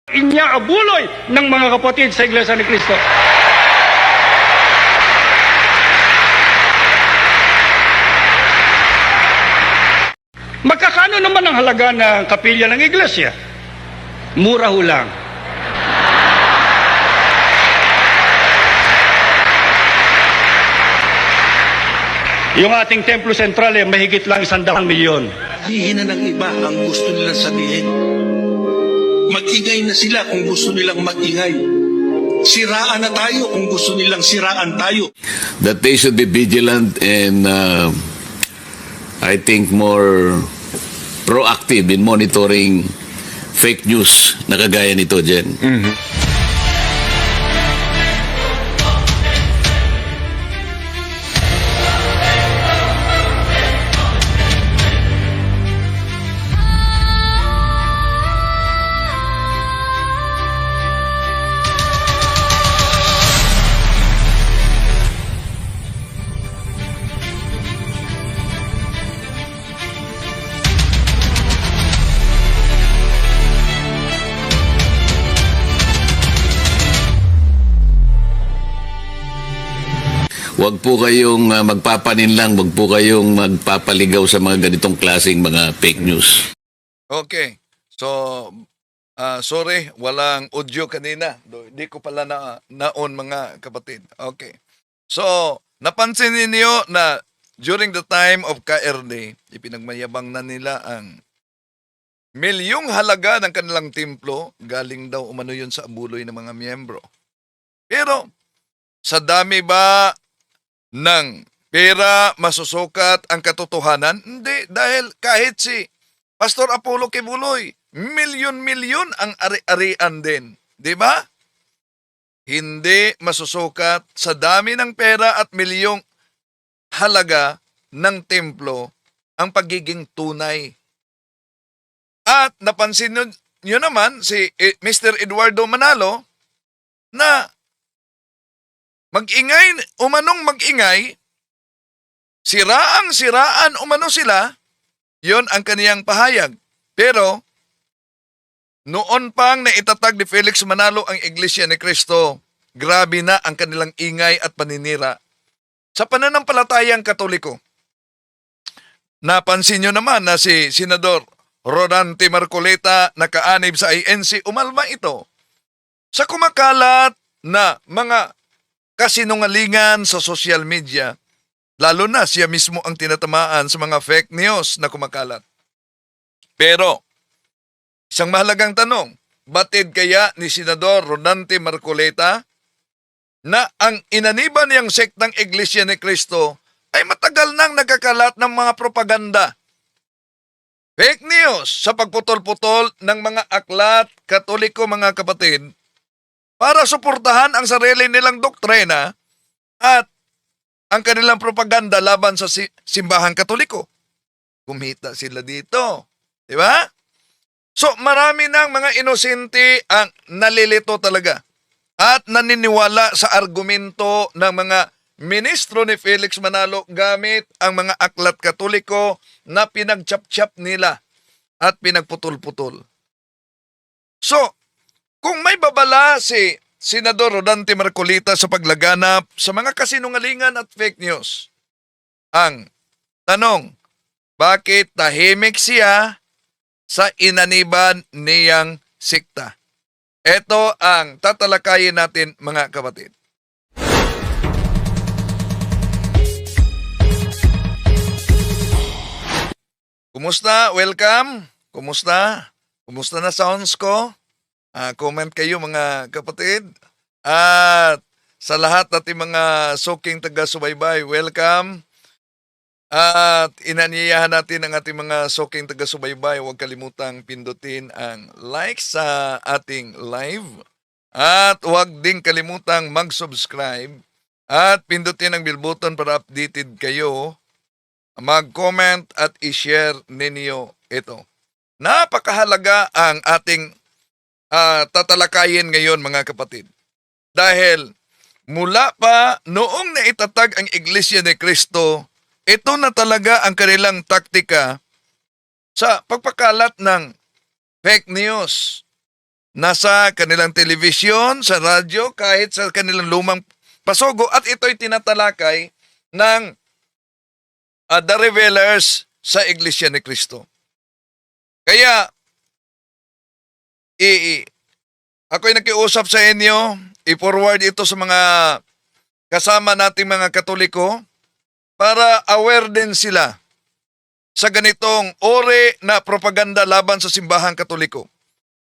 Inyaabuloy ng mga kapatid sa Iglesia ni Cristo. Magkakano naman ang halaga ng kapilya ng Iglesia? Mura ho lang. Yung ating templo sentral ay mahigit lang 100 milyon. Sabihin na ng iba ang gusto nilang sabihin. Mag-ingay na sila kung gusto nilang mag-ingay. Siraan na tayo kung gusto nilang siraan tayo. That they should be vigilant and I think more proactive in monitoring fake news na kagaya nito, Jen. Huwag po kayong magpapaninlang, huwag po kayong magpapaligaw sa mga ganitong klaseng mga fake news. Okay. So, sorry, walang audio kanina. Hindi ko pala naon mga kapatid. Okay. So, napansin ninyo na during the time of KRD, ipinagmayabang na nila ang milyong halaga ng kanilang templo, galing daw umano yun sa abuloy ng mga miyembro. Pero, sa dami ba ng pera masusukat ang katotohanan? Hindi, dahil kahit si Pastor Apollo Kibuloy, milyon-milyon ang ari-arian din. Di ba? Hindi masusukat sa dami ng pera at milyong halaga ng templo ang pagiging tunay. At napansin nyo naman si Mr. Eduardo Manalo na umanong mag-ingay, siraan umano sila, yon ang kaniyang pahayag. Pero, noon pang naitatag ni Felix Manalo ang Iglesia ni Cristo, grabe na ang kanilang ingay at paninira sa pananampalatayang Katoliko. Napansin nyo naman na si Senador Rodante Marcoleta na kaanib sa INC, umalma ito sa kumakalat na mga kasinungalingan sa social media, lalo na siya mismo ang tinatamaan sa mga fake news na kumakalat. Pero, isang mahalagang tanong, batid kaya ni Senador Rodante Marcoleta na ang inaniban niyang sektang Iglesia ni Cristo ay matagal nang nagkakalat ng mga propaganda, fake news sa pagputol-putol ng mga aklat Katoliko, mga kapatid, para suportahan ang sarili nilang doktrina at ang kanilang propaganda laban sa simbahang Katoliko. Kumita sila dito. Di ba? So, marami ng mga inosente ang nalilito talaga at naniniwala sa argumento ng mga ministro ni Felix Manalo gamit ang mga aklat Katoliko na pinagchap-chap nila at pinagputol-putol. So, kung may babala si Senador Rodante Marcoleta sa paglaganap sa mga kasinungalingan at fake news, ang tanong, bakit tahimik siya sa inaniban niyang sikta? Ito ang tatalakayin natin, mga kapatid. Kumusta? Welcome? Kumusta? Kumusta na sounds ko? Comment kayo, mga kapatid. At sa lahat natin mga suking taga-subaybay, welcome. At inanyayahan natin ang ating mga suking taga-subaybay. Huwag kalimutang pindutin ang like sa ating live. At huwag din kalimutang mag-subscribe. At pindutin ang bell button para updated kayo. Mag-comment at i-share ninyo ito. Napakahalaga ang ating tatalakayin ngayon, mga kapatid. Dahil mula pa noong naitatag ang Iglesia ni Cristo, ito na talaga ang kanilang taktika sa pagpakalat ng fake news nasa kanilang telebisyon, sa radyo, kahit sa kanilang lumang pasogo, at ito'y tinatalakay ng The Revelers sa Iglesia ni Cristo. Kaya, ako'y nakiusap sa inyo, i-forward ito sa mga kasama nating mga Katoliko para aware din sila sa ganitong uri na propaganda laban sa simbahang Katoliko.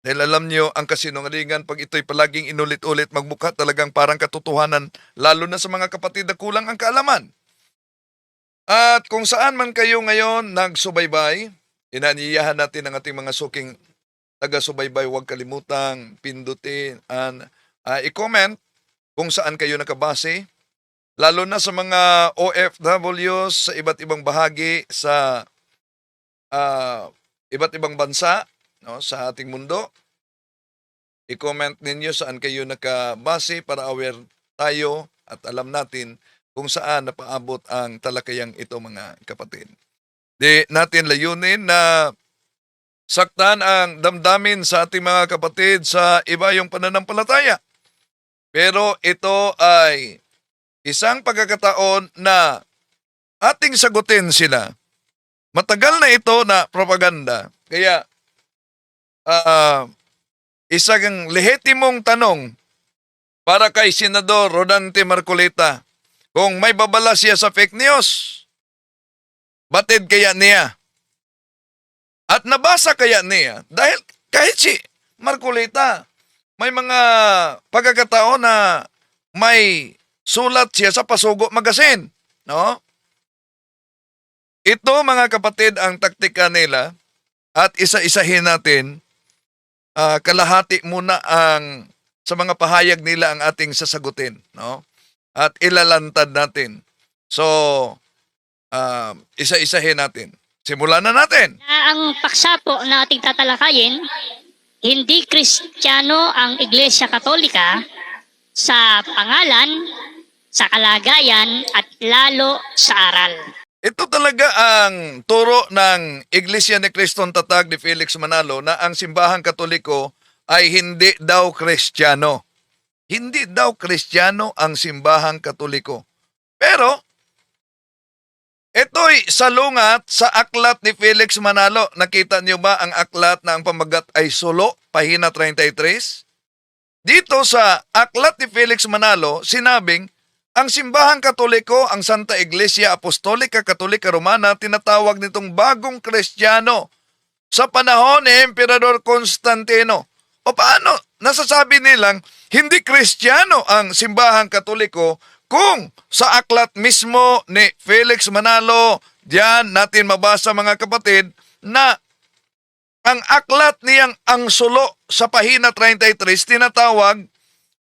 Dahil alam nyo, ang kasinungalingan, pag ito'y palaging inulit-ulit, magmukha talagang parang katotohanan, lalo na sa mga kapatid na kulang ang kaalaman. At kung saan man kayo ngayon nagsubaybay, inaniyahan natin ang ating mga suking taga-subaybay, huwag kalimutang pindutin and i-comment kung saan kayo nakabase, lalo na sa mga OFWs sa iba't ibang bahagi sa iba't ibang bansa, no, sa ating mundo. I-comment ninyo saan kayo nakabase para aware tayo at alam natin kung saan napaabot ang talakayang ito, mga kapatid. Di natin layunin na saktan ang damdamin sa ating mga kapatid sa iba yung pananampalataya. Pero ito ay isang pagkakataon na ating sagutin sila. Matagal na ito na propaganda. Kaya, isang lehitimong tanong para kay Senador Rodante Marcolita, kung may babala siya sa fake news, batid kaya niya? At nabasa kaya niya? Dahil kahit si Marcolita, may mga pagkakataon na may sulat siya sa Pasugo Magazine, no? Ito, mga kapatid, ang taktika nila, at isa-isahin natin, kalahati muna ang sa mga pahayag nila ang ating sasagutin, no? At ilalantad natin. So, isa-isahin natin. Simulan na natin. Ang paksa po na ating tatalakayin, hindi Kristiyano ang Iglesia Katolika sa pangalan, sa kalagayan, at lalo sa aral. Ito talaga ang turo ng Iglesia ni Criston Tatag ni Felix Manalo na ang simbahang Katoliko ay hindi daw Kristiyano. Hindi daw Kristiyano ang simbahang Katoliko. Pero, ito'y salungat sa aklat ni Felix Manalo. Nakita niyo ba ang aklat na ang pamagat ay Sulo, pahina 33? Dito sa aklat ni Felix Manalo, sinabing, ang simbahang Katoliko, ang Santa Iglesia Apostolika Katolika Romana, tinatawag nitong bagong Kristiyano sa panahon ni Emperador Constantino. O paano? Nasasabi nilang hindi Kristiyano ang simbahang Katoliko kung sa aklat mismo ni Felix Manalo, diyan natin mabasa, mga kapatid, na ang aklat niyang ang Sulo sa pahina 33 tinatawag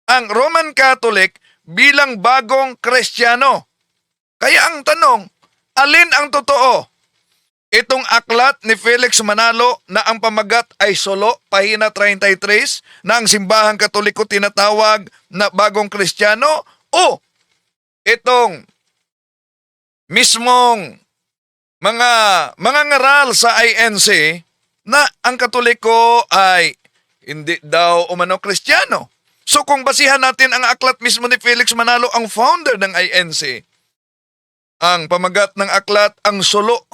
ang Roman Catholic bilang bagong Kristiyano. Kaya ang tanong, alin ang totoo? Itong aklat ni Felix Manalo na ang pamagat ay Sulo, pahina 33, na ang simbahang Katoliko tinatawag na bagong Kristiyano, o itong mismong mga ngaral sa INC na ang Katoliko ay hindi daw umano Kristiyano. So kung basihan natin ang aklat mismo ni Felix Manalo, ang founder ng INC, ang pamagat ng aklat ang Sulo,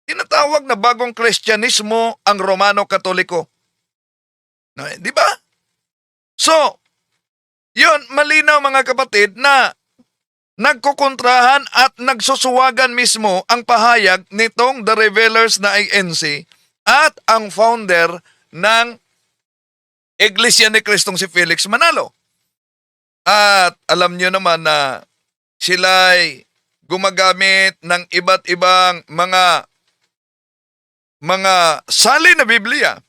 tinatawag na bagong Kristyanismo ang Romano Katoliko. No, di ba? So, yun, malinaw, mga kapatid, na nagkukontrahan at nagsusuwagan mismo ang pahayag nitong The Revelers na INC at ang founder ng Iglesia ni Cristong si Felix Manalo. At alam nyo naman na sila'y gumagamit ng iba't ibang mga salin na Biblia.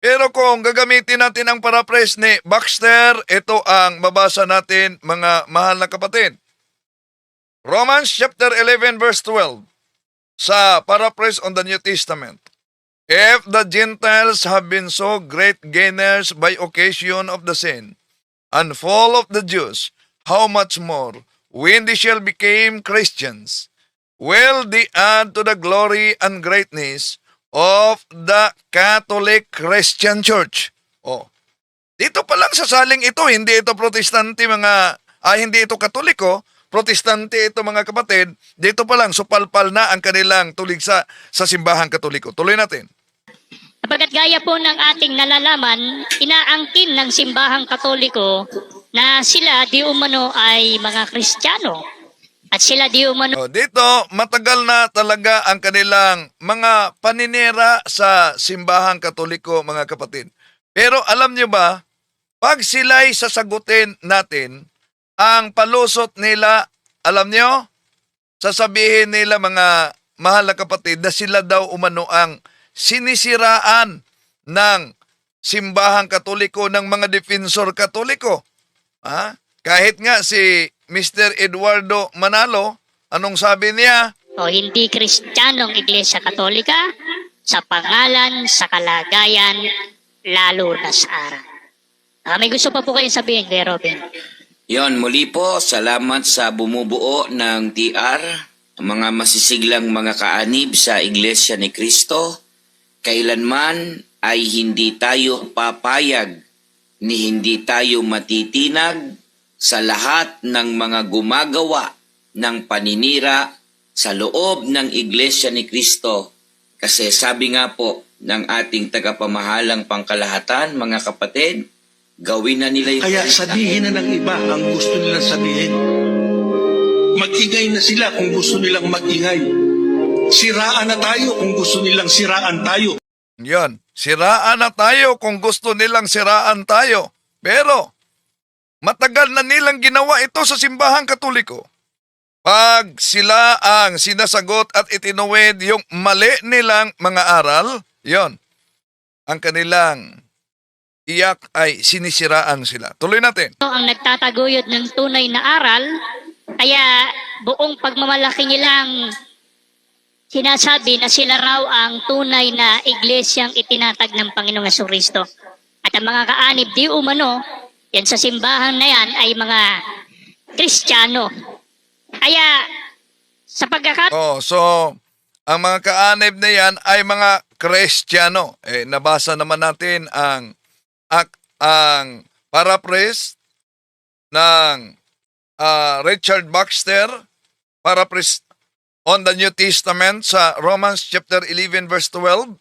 Pero kung gagamitin natin ang paraphrase ni Baxter, ito ang mabasa natin, mga mahal na kapatid. Romans chapter 11 verse 12 sa paraphrase on the New Testament. If the Gentiles have been so great gainers by occasion of the sin and fall of the Jews, how much more, when they shall become Christians, will they add to the glory and greatness of the Catholic Christian Church? Oh. Dito pa lang sa saling ito, hindi ito protestante hindi ito katoliko, protestante ito mga kapatid, dito pa lang supalpal na ang kanilang tuligsa sa simbahang katoliko. Tuloy natin. Sapagkat gaya po ng ating nalalaman, inaangkin ng simbahang katoliko na sila di umano ay mga Kristiyano. At sila di umano Dito, matagal na talaga ang kanilang mga paninira sa simbahang katoliko, mga kapatid. Pero alam nyo ba, pag sila'y sasagutin natin, ang palusot nila, alam nyo, sasabihin nila mga mahal na kapatid na sila daw umano ang sinisiraan ng simbahang katoliko ng mga defensor katoliko. Kahit nga si Mr. Eduardo Manalo, anong sabi niya? o hindi Kristiyanong Iglesia Katolika sa pangalan, sa kalagayan, lalo na sa aral. May gusto pa po kayong sabihin, Kuya Robin? Yon, muli po, salamat sa bumubuo ng TR, mga masisiglang mga kaanib sa Iglesia ni Cristo. Kailanman ay hindi tayo papayag ni hindi tayo matitinag sa lahat ng mga gumagawa ng paninira sa loob ng Iglesia ni Cristo. Kasi sabi nga po ng ating tagapamahalang pangkalahatan, mga kapatid, gawin na nila yung Kaya sabihin na ng iba ang gusto nilang sabihin. Mag-ingay na sila kung gusto nilang mag-ingay. Siraan na tayo kung gusto nilang siraan tayo. Yan, siraan na tayo kung gusto nilang siraan tayo. Pero, matagal na nilang ginawa ito sa simbahang katoliko. Pag sila ang sinasagot at itinuwid yung mali nilang mga aral, yon, ang kanilang iyak ay sinisiraan sila. Tuloy natin. Ang nagtataguyod ng tunay na aral, kaya buong pagmamalaki nilang sinasabi na sila raw ang tunay na iglesyang itinatag ng Panginoong Jesucristo. At ang mga kaanib di umano, yan sa simbahan na yan ay mga Kristiyano. Kaya sa So, ang mga kaanib na yan ay mga Kristiyano. Nabasa naman natin ang paraphrase ng Richard Baxter, paraphrase on the New Testament sa Romans chapter 11 verse 12,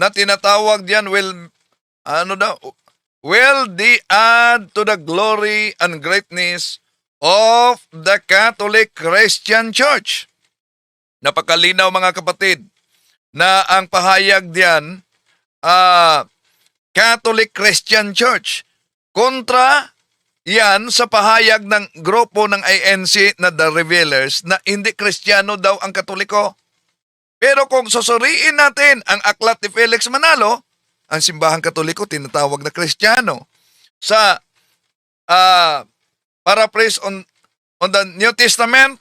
na tinatawag diyan will they add to the glory and greatness of the Catholic Christian Church. Napakalinaw mga kapatid na ang pahayag diyan Catholic Christian Church. Kontra yan sa pahayag ng grupo ng INC na The Revealers na hindi Kristiyano daw ang Katoliko. Pero kung susuriin natin ang aklat ni Felix Manalo, ang simbahang Katoliko tinatawag na Kristiyano. Sa paraphrase on the New Testament,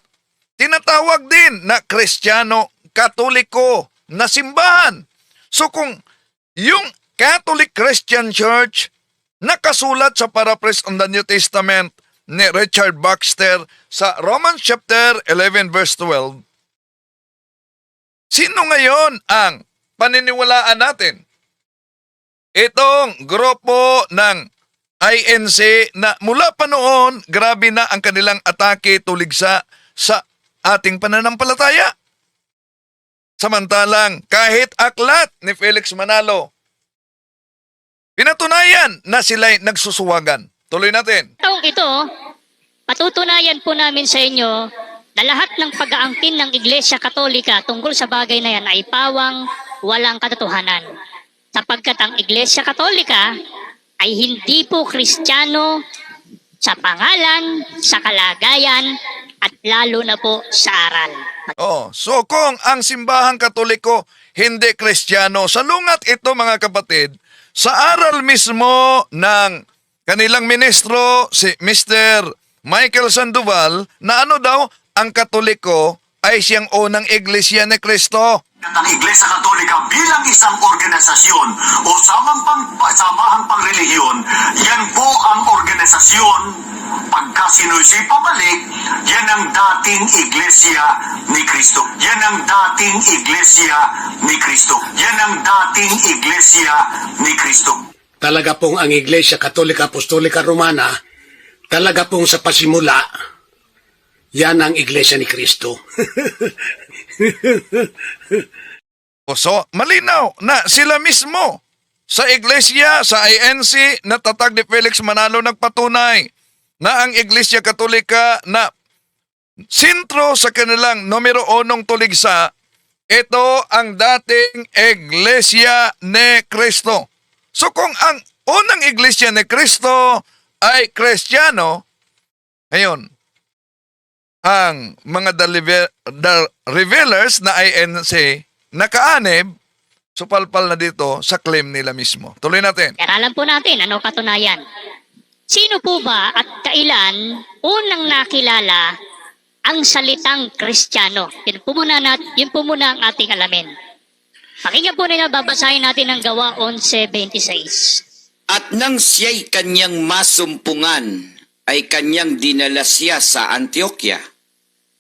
tinatawag din na Kristiyano Katoliko na simbahan. So kung yung Catholic Christian Church nakasulat sa paraphrase on the New Testament ni Richard Baxter sa Romans chapter 11 verse 12, sino ngayon ang paniniwalaan natin? Itong grupo ng INC na mula pa noon, grabe na ang kanilang atake tuligsa sa ating pananampalataya. Samantalang kahit aklat ni Felix Manalo, pinatunayan na sila'y nagsusuwagan. Tuloy natin. taong ito, patutunayan po namin sa inyo na lahat ng pag-aangkin ng Iglesia Katolika tungkol sa bagay na yan ay pawang walang katotohanan. Sapagkat ang Iglesia Katolika ay hindi po Kristiyano sa pangalan, sa kalagayan, at lalo na po sa aral. So kung ang simbahang Katoliko hindi Kristiyano, salungat ito mga kapatid, sa aral mismo ng kanilang ministro, si Mr. Michael Sandoval, na ano daw, ang Katoliko ay siyang unang iglesia ni Kristo. Ang Iglesia Katolika bilang isang organisasyon o samahang pangrelihiyon, yan po ang organisasyon. Pagka sinusi pabalik, yan ang dating iglesia ni Kristo. Yan ang dating iglesia ni Kristo. Yan ang dating iglesia ni Kristo. talaga pong ang Iglesia Katolika Apostolika Romana, talaga pong sa pasimula, yan ang Iglesia ni Kristo. So, malinaw na sila mismo sa iglesia, sa INC, na tatag ni Felix Manalo nagpatunay na ang Iglesia Katolika na sentro sa kanilang numero 1 tuligsa, ito ang dating Iglesia ni Kristo. So kung ang unang Iglesia ni Kristo ay Kristiyano, ngayon, ang mga the revealers na INC nakaanib, supalpal na dito sa claim nila mismo. Tuloy natin. Aralan po natin ano katunayan. Sino po ba at kailan unang nakilala ang salitang Kristiyano? Yun po muna ang ating alamin. Pakinggan po nila, babasahin natin ang Gawa 11:26. At nang siya'y kanyang masumpungan, ay kanyang dinala siya sa Antioquia.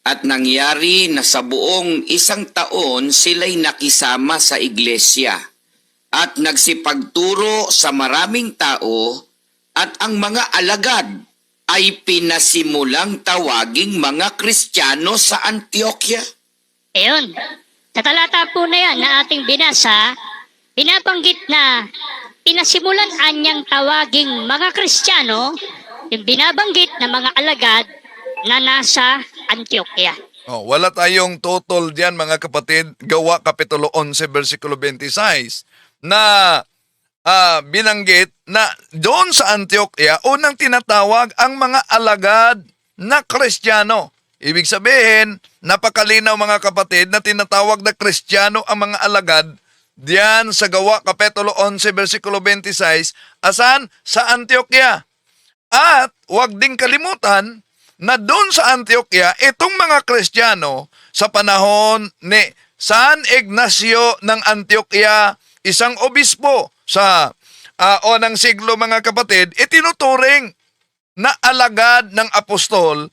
At nangyari na sa buong 1 taon sila'y nakisama sa iglesia at nagsipagturo sa maraming tao, at ang mga alagad ay pinasimulang tawaging mga Kristiyano sa Antioquia. Ayun, sa talata po na yan na ating binasa, pinabanggit na pinasimulan anyang tawaging mga Kristiyano, yung binabanggit na mga alagad na nasa Antioquia. Oh, wala tayong total diyan, mga kapatid. Gawa Kapitulo 11 versikulo 26 na binanggit na doon sa Antioquia unang tinatawag ang mga alagad na Kristiyano. Ibig sabihin, napakalinaw mga kapatid na tinatawag na Kristiyano ang mga alagad diyan sa Gawa Kapitulo 11 versikulo 26, asan? Sa Antioquia. At huwag ding kalimutan na doon sa Antioquia, itong mga Kristiyano sa panahon ni San Ignacio ng Antioquia, isang obispo sa unang siglo, mga kapatid, itinuturing na alagad ng apostol,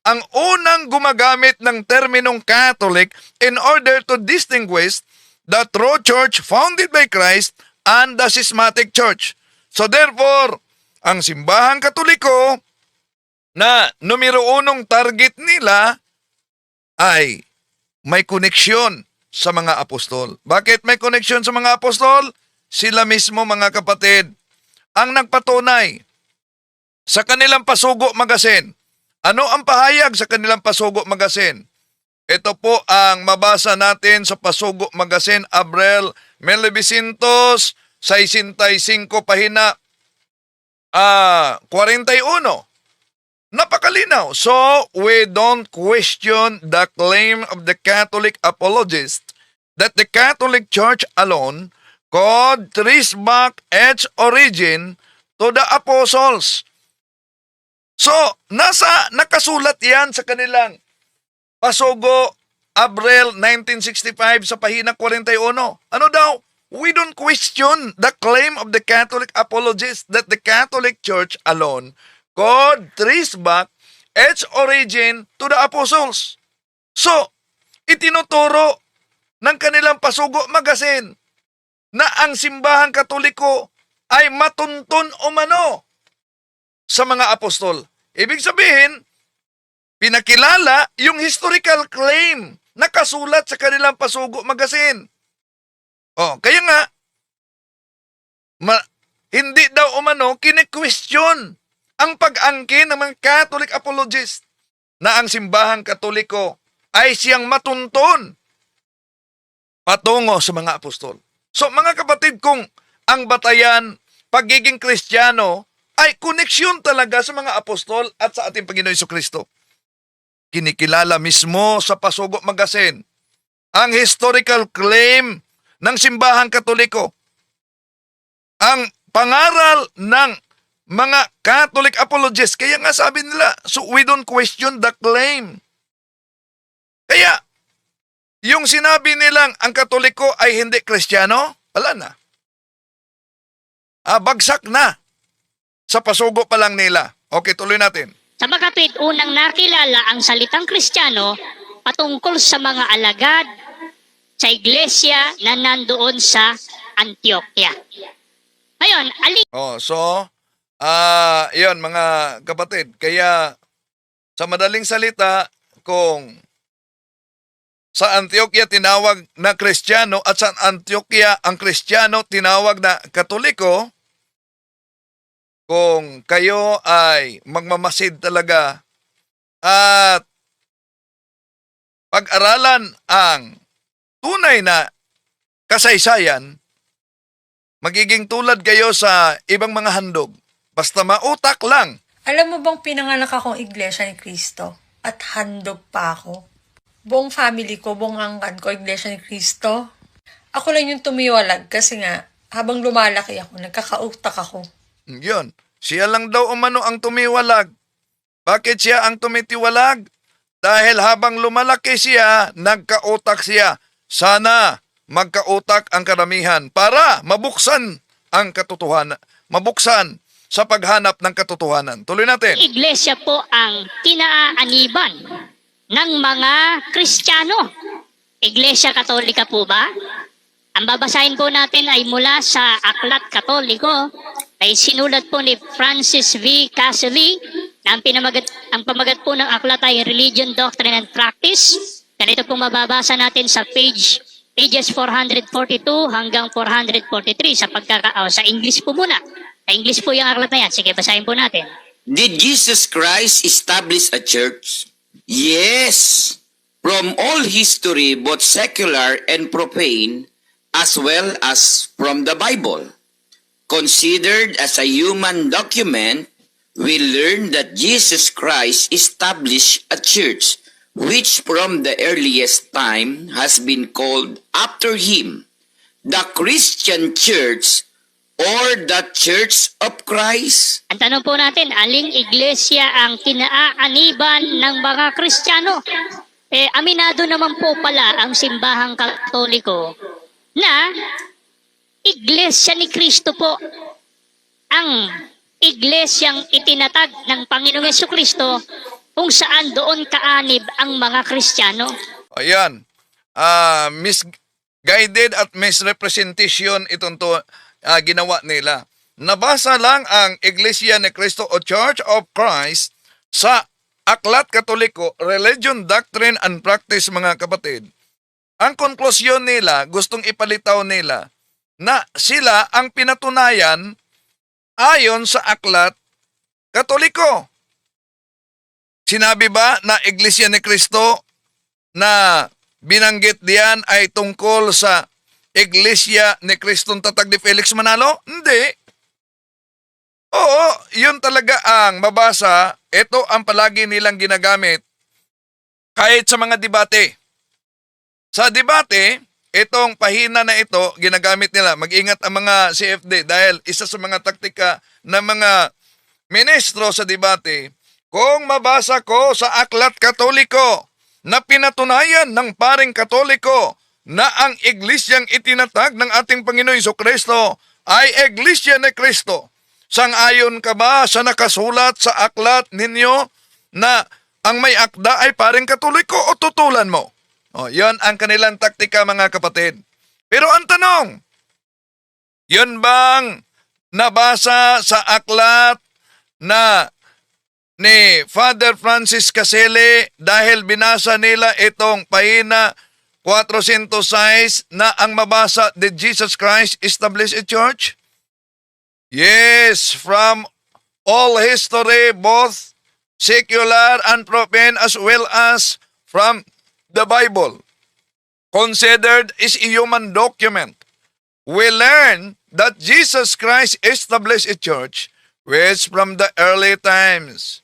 ang unang gumagamit ng terminong Catholic in order to distinguish the true church founded by Christ and the schismatic church. So therefore, ang simbahang Katoliko na numero 1 target nila ay may koneksyon sa mga apostol. Bakit may koneksyon sa mga apostol? Sila mismo, mga kapatid, ang nagpatunay sa kanilang Pasugo Magazine. Ano ang pahayag sa kanilang Pasugo Magazine? Ito po ang mabasa natin sa Pasugo Magazine, Abril 1965, pahina 41. Napakalinaw. So, we don't question the claim of the Catholic apologists that the Catholic Church alone could trace back its origin to the apostles. So, nakasulat yan sa kanilang Pasugo, Abril 1965 sa pahina 41. Ano daw? We don't question the claim of the Catholic apologists that the Catholic Church alone could trace back its origin to the apostles. So, itinuturo ng kanilang Pasugo Magazine na ang simbahang Katoliko ay matuntun umano sa mga apostol. Ibig sabihin, pinakilala yung historical claim na kasulat sa kanilang Pasugo Magazine. Kaya nga, hindi daw umano kine-question ang pag-angkin ng mga Catholic apologists na ang simbahang Katoliko ay siyang matuntun patungo sa mga apostol. So mga kapatid, kung ang batayan, pagiging Kristiyano, ay koneksyon talaga sa mga apostol at sa ating Panginoon Jesucristo. Kinikilala mismo sa Pasugo Magazine ang historical claim ng simbahang Katoliko. Ang pangaral ng mga Catholic apologists, kaya nga sabi nila, so we don't question the claim. Kaya, yung sinabi nilang ang Katoliko ay hindi Kristiyano, wala na. Bagsak na. Sa Pasugo pa lang nila. Okay, tuloy natin. Sa makatwid, unang nakilala ang salitang Kristiyano patungkol sa mga alagad sa iglesia na nandoon sa Antioquia. Ngayon, alin Yun mga kapatid. Kaya sa madaling salita, kung sa Antioquia tinawag na Kristiyano at sa Antioquia ang Kristiyano tinawag na Katoliko, kung kayo ay magmamasid talaga at pag-aralan ang tunay na kasaysayan, magiging tulad kayo sa ibang mga handog. Basta mautak lang. Alam mo bang pinanganak akong Iglesia ni Cristo at handog pa ako? Buong family ko, buong angkan ko, Iglesia ni Cristo. Ako lang yung tumiwalag kasi nga, habang lumalaki ako, nagkakautak ako. Yun. Siya lang daw umano ang tumiwalag. Bakit siya ang tumitiwalag? Dahil habang lumalaki siya, nagkautak siya. Sana magkautak ang karamihan para mabuksan ang katotohanan. Mabuksan sa paghanap ng katotohanan. Tuloy natin. iglesia po ang kinaaaniban ng mga Kristiyano. Iglesia Katolika po ba? Ang babasahin po natin ay mula sa Aklat Katoliko, ay sinulat po ni Francis V. Caselli, na ang pamagat po ng aklat ay Religion, Doctrine, and Practice. Ganito po mababasa natin sa pages 442 hanggang 443 sa English po muna. Sa English po yung aklat na yan. Sige, basahin po natin. Did Jesus Christ establish a church? Yes. From all history, both secular and profane, as well as from the Bible. Considered as a human document, we learn that Jesus Christ established a church which from the earliest time has been called after him, the Christian Church or the Church of Christ. Ang tanong po natin, aling iglesia ang kinaaaniban ng mga Kristiyano? Aminado naman po pala ang simbahang Katoliko na iglesia ni Kristo po ang iglesyang itinatag ng Panginoong Jesucristo kung saan doon kaanib ang mga Kristiyano. Ayan. Misguided at misrepresentation itong ginawa nila. Nabasa lang ang Iglesia ni Cristo o Church of Christ sa Aklat Katoliko, Religion, Doctrine, and Practice, mga kapatid. Ang konklusyon nila, gustong ipalitaw nila na sila ang pinatunayan ayon sa Aklat Katoliko. Sinabi ba na Iglesia ni Cristo na binanggit diyan ay tungkol sa Iglesia ni Cristong tatag ni Felix Manalo? Hindi. Oo, yun talaga ang mabasa. Ito ang palagi nilang ginagamit kahit sa mga debate. Sa debate, itong pahina na ito, ginagamit nila. Mag-ingat ang mga CFD dahil isa sa mga taktika ng mga ministro sa debate, kung mabasa ko sa Aklat Katoliko na pinatunayan ng paring Katoliko na ang iglesyang itinatag ng ating Panginoon Jesucristo ay Iglesia ni Cristo, sang-ayon ka ba sa nakasulat sa aklat ninyo na ang may akda ay paring Katoliko o tutulan mo? Yan ang kanilang taktika, mga kapatid. Pero ang tanong, yun bang nabasa sa aklat na ni Father Francis Caselli dahil binasa nila itong pahina 406 na ang mabasa, did Jesus Christ establish a church? Yes, from all history, both secular and profane, as well as from the Bible, considered is a human document. We learn that Jesus Christ established a church which from the early times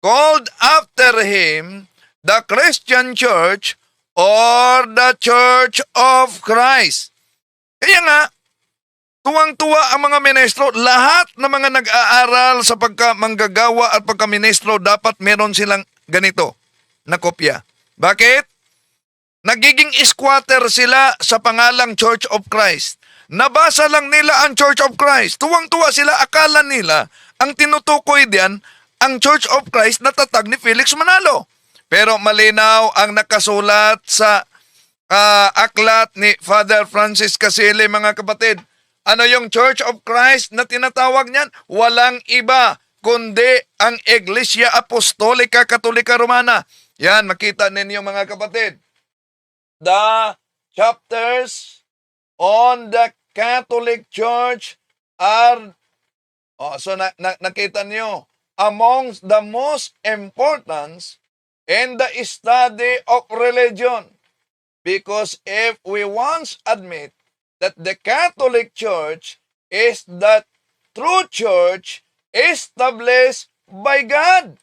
called after him the Christian Church or the Church of Christ. Kaya nga, tuwang-tuwa ang mga ministro, lahat ng mga nag-aaral sa pagkamanggagawa at pagkaministro, dapat meron silang ganito na kopya. Bakit? Nagiging squatter sila sa pangalang Church of Christ. Nabasa lang nila ang Church of Christ. Tuwang-tuwa sila, akala nila ang tinutukoy diyan ang Church of Christ na tatag ni Felix Manalo. Pero malinaw ang nakasulat sa aklat ni Father Francis Caselli, mga kapatid. Ano yung Church of Christ na tinatawag niyan? Walang iba kundi ang Iglesia Apostolika Katolika Romana. Yan, makita ninyo mga kapatid. The chapters on the Catholic Church are, nakita niyo, amongst the most important in the study of religion. Because if we once admit that the Catholic Church is the true church established by God.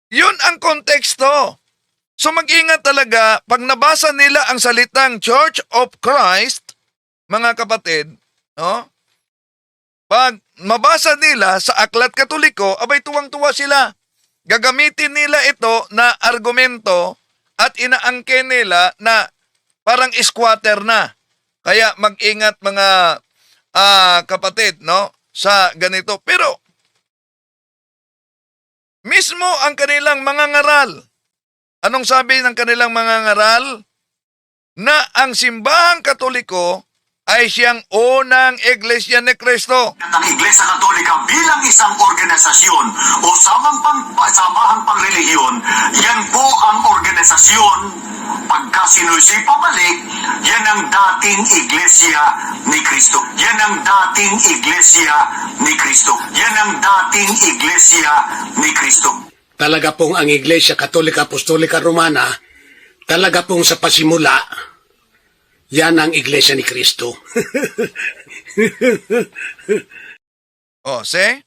Yun ang konteksto. So mag-ingat talaga pag nabasa nila ang salitang Church of Christ, mga kapatid, no? Pag mabasa nila sa Aklat Katoliko, abay tuwang-tuwa sila. Gagamitin nila ito na argumento at inaangke nila na parang squatter na. Kaya mag-ingat mga kapatid, no, sa ganito. Pero mismo ang kanilang mga ngaral. Anong sabi ng kanilang mga ngaral? Na ang simbahang Katoliko ay siyang unang Iglesia ni Cristo. At ang Iglesia Katolika bilang isang organisasyon o samahang pangrelihiyon, yan po ang organisasyon pagka sinusi pabalik, yan ang dating Iglesia ni Cristo. Yan ang dating Iglesia ni Cristo. Yan ang dating Iglesia ni Cristo. Talaga pong ang Iglesia Katolika Apostolika Romana, talaga pong sa pasimula, yan ang Iglesia ni Cristo. See?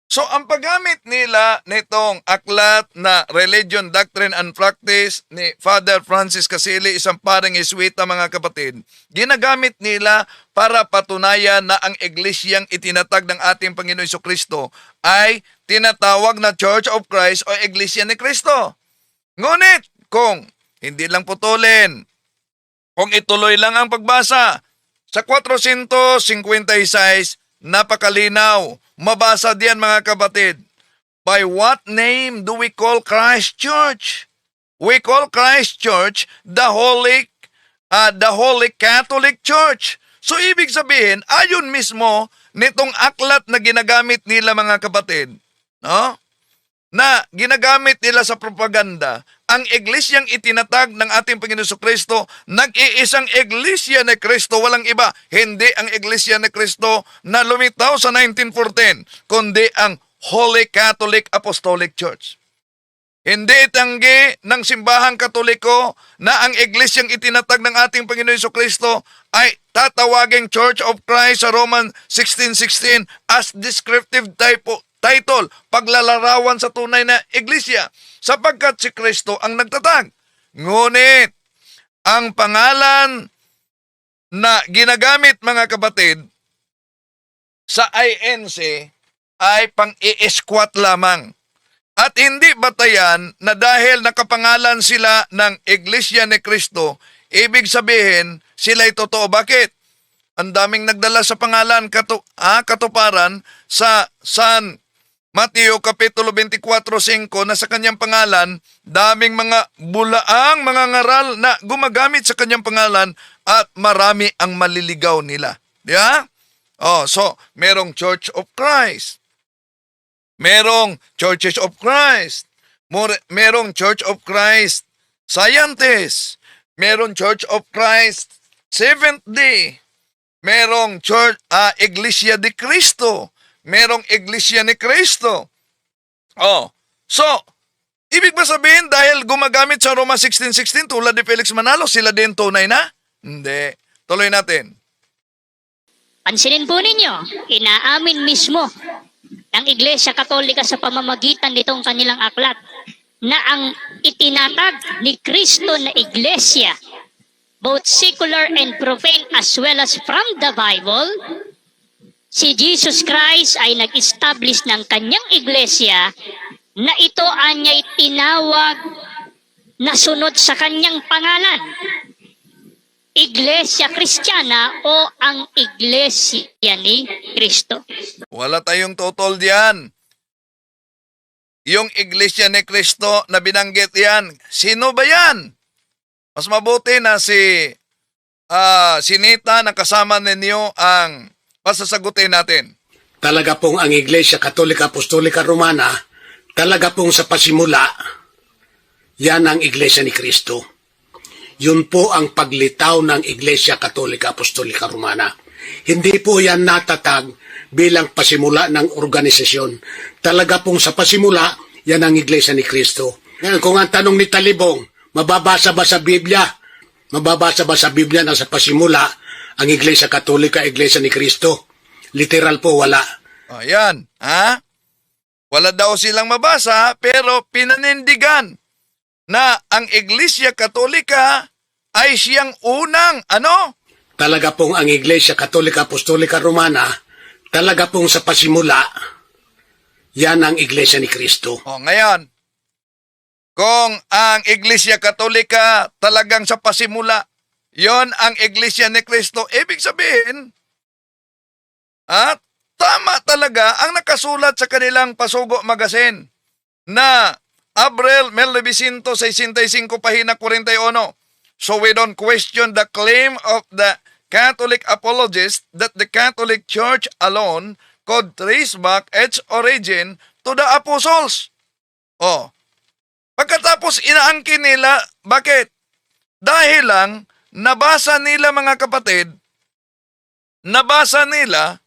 So, ang paggamit nila nitong aklat na Religion, Doctrine and Practice ni Father Francis Casili, isang paring Jesuita, mga kapatid, ginagamit nila para patunayan na ang iglesyang itinatag ng ating Panginoon Jesucristo ay tinatawag na Church of Christ o Iglesia ni Cristo. Ngunit, kung hindi lang putulin, kung ituloy lang ang pagbasa, sa 456, napakalinaw. Mabasa diyan mga kapatid. By what name do we call Christ Church? We call Christ Church the Holy Catholic Church. So ibig sabihin, ayon mismo nitong aklat na ginagamit nila mga kapatid, no? Na ginagamit nila sa propaganda, ang iglesyang itinatag ng ating Panginoon Jesucristo, nag-iisang iglesia ni Cristo, walang iba. Hindi ang iglesia ni Cristo na lumitaw sa 1914, kundi ang Holy Catholic Apostolic Church. Hindi itanggi ng simbahang Katoliko na ang iglesyang itinatag ng ating Panginoon Jesucristo ay tatawaging Church of Christ sa Roman 16:16 as descriptive title, paglalarawan sa tunay na iglesia, sapagkat si Kristo ang nagtatag. Ngunit, ang pangalan na ginagamit mga kapatid sa INC ay pang-i-squat lamang. At hindi batayan na dahil nakapangalan sila ng Iglesia ni Cristo, ibig sabihin sila'y totoo. Bakit? Ang daming nagdala sa pangalan katuparan sa San Mateo Kapitulo 24:5 na sa kanyang pangalan, daming mga bulaang mga ngaral na gumagamit sa kanyang pangalan at marami ang maliligaw nila. Yeah? So, merong Church of Christ. Merong Churches of Christ. Merong Church of Christ Scientists. Merong Church of Christ Seventh-day. Merong Church Iglesia de Cristo. Merong Iglesia ni Cristo. So, ibig ba sabihin dahil gumagamit sa Roma 16:16 tulad ni Felix Manalo, sila din tunay na? Hindi. Tuloy natin. Pansinin po ninyo, inaamin mismo ng Iglesia Katolika sa pamamagitan nitong kanilang aklat na ang itinatag ni Kristo na Iglesia, both secular and profane as well as from the Bible, si Jesus Christ ay nag-establish ng kanyang iglesia na ito anya'y tinawag na sunod sa kanyang pangalan. Iglesia Kristiyana o ang Iglesia ni Cristo. Wala tayong totoo diyan. Yung Iglesia ni Cristo na binanggit yan, sino ba yan? Mas mabuti na si Sinita na kasama ninyo ang pasasagutin natin. Talaga pong ang Iglesia Katolika Apostolika Romana, talaga pong sa pasimula, yan ang Iglesia ni Cristo. Yun po ang paglitaw ng Iglesia Katolika Apostolika Romana. Hindi po yan natatag bilang pasimula ng organisasyon. Talaga pong sa pasimula, yan ang Iglesia ni Cristo. Ngayon, kung ang tanong ni Talibong, mababasa ba sa Biblia? Mababasa ba sa Biblia na sa pasimula, ang Iglesia Katolika, Iglesia ni Cristo? Literal po, wala. Ayan, ha? Wala daw silang mabasa, pero pinanindigan na ang Iglesia Katolika ay siyang unang, Talaga pong ang Iglesia Katolika Apostolika Romana, talaga pong sa pasimula, yan ang Iglesia ni Cristo. Ngayon, kung ang Iglesia Katolika talagang sa pasimula, yon ang Iglesia ni Cristo, ibig sabihin, tama talaga ang nakasulat sa kanilang Pasugo Magazine na Abril 1965, pahina 41. So we don't question the claim of the Catholic apologists that the Catholic Church alone could trace back its origin to the apostles. Pagkatapos inaangkin nila, bakit? Dahil lang nabasa nila, mga kapatid, nabasa nila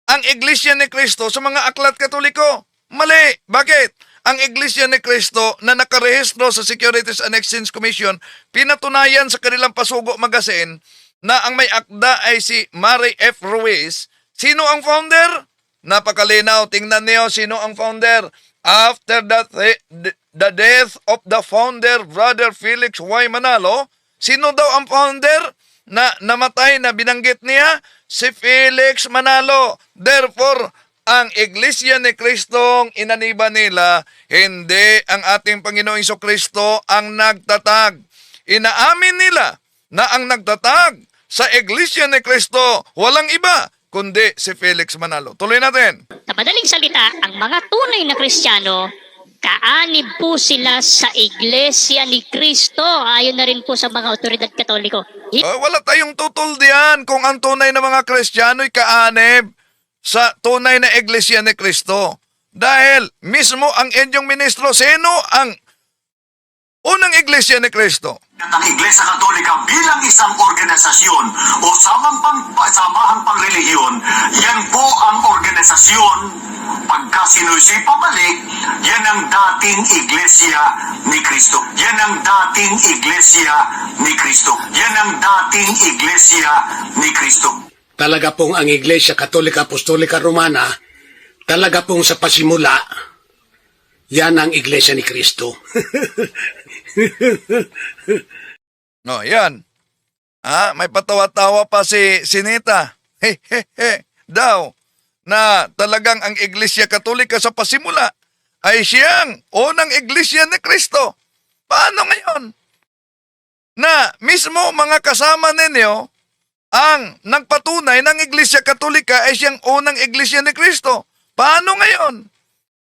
ang Iglesia ni Cristo sa mga aklat Katoliko. Mali. Bakit? Ang Iglesia ni Cristo na nakarehistro sa Securities and Exchange Commission, pinatunayan sa kanilang Pasugo Magazine na ang may akda ay si Mary F. Ruiz. Sino ang founder? Napakalinaw. Tingnan niyo sino ang founder. After the death of the founder, Brother Felix Y. Manalo, sino daw ang founder na namatay na binanggit niya? Si Felix Manalo. Therefore, ang Iglesia ni Kristong inaniba nila, hindi ang ating Panginoong Jesucristo ang nagtatag. Inaamin nila na ang nagtatag sa Iglesia ni Cristo walang iba kundi si Felix Manalo. Tuloy natin. Sa madaling salita, ang mga tunay na Kristiyano, kaanib po sila sa Iglesia ni Cristo. Ayon na rin po sa mga otoridad Katoliko. Wala tayong tutol diyan kung ang tunay na mga Kristiyano'y kaanib sa tunay na Iglesia ni Cristo. Dahil mismo ang inyong ministro, sino ang unang Iglesia ni Cristo? Ang Iglesia Katolika bilang isang organisasyon o samahang pangrelihiyon, yan po ang organisasyon. Pagka sinusi pabalik, yan ang dating Iglesia ni Cristo. Yan ang dating Iglesia ni Cristo. Yan ang dating Iglesia ni Cristo. Talaga pong ang Iglesia Katolika Apostolika Romana, talaga pong sa pasimula, yan ang Iglesia ni Cristo. Yan. May patawa-tawa pa si Sinita. Daw, na talagang ang Iglesia Katolika sa pasimula ay siyang unang Iglesia ni Cristo. Paano ngayon? Na mismo mga kasama ninyo, ang nagpatunay ng Iglesia Katolika ay siyang unang Iglesia ni Cristo. Paano ngayon?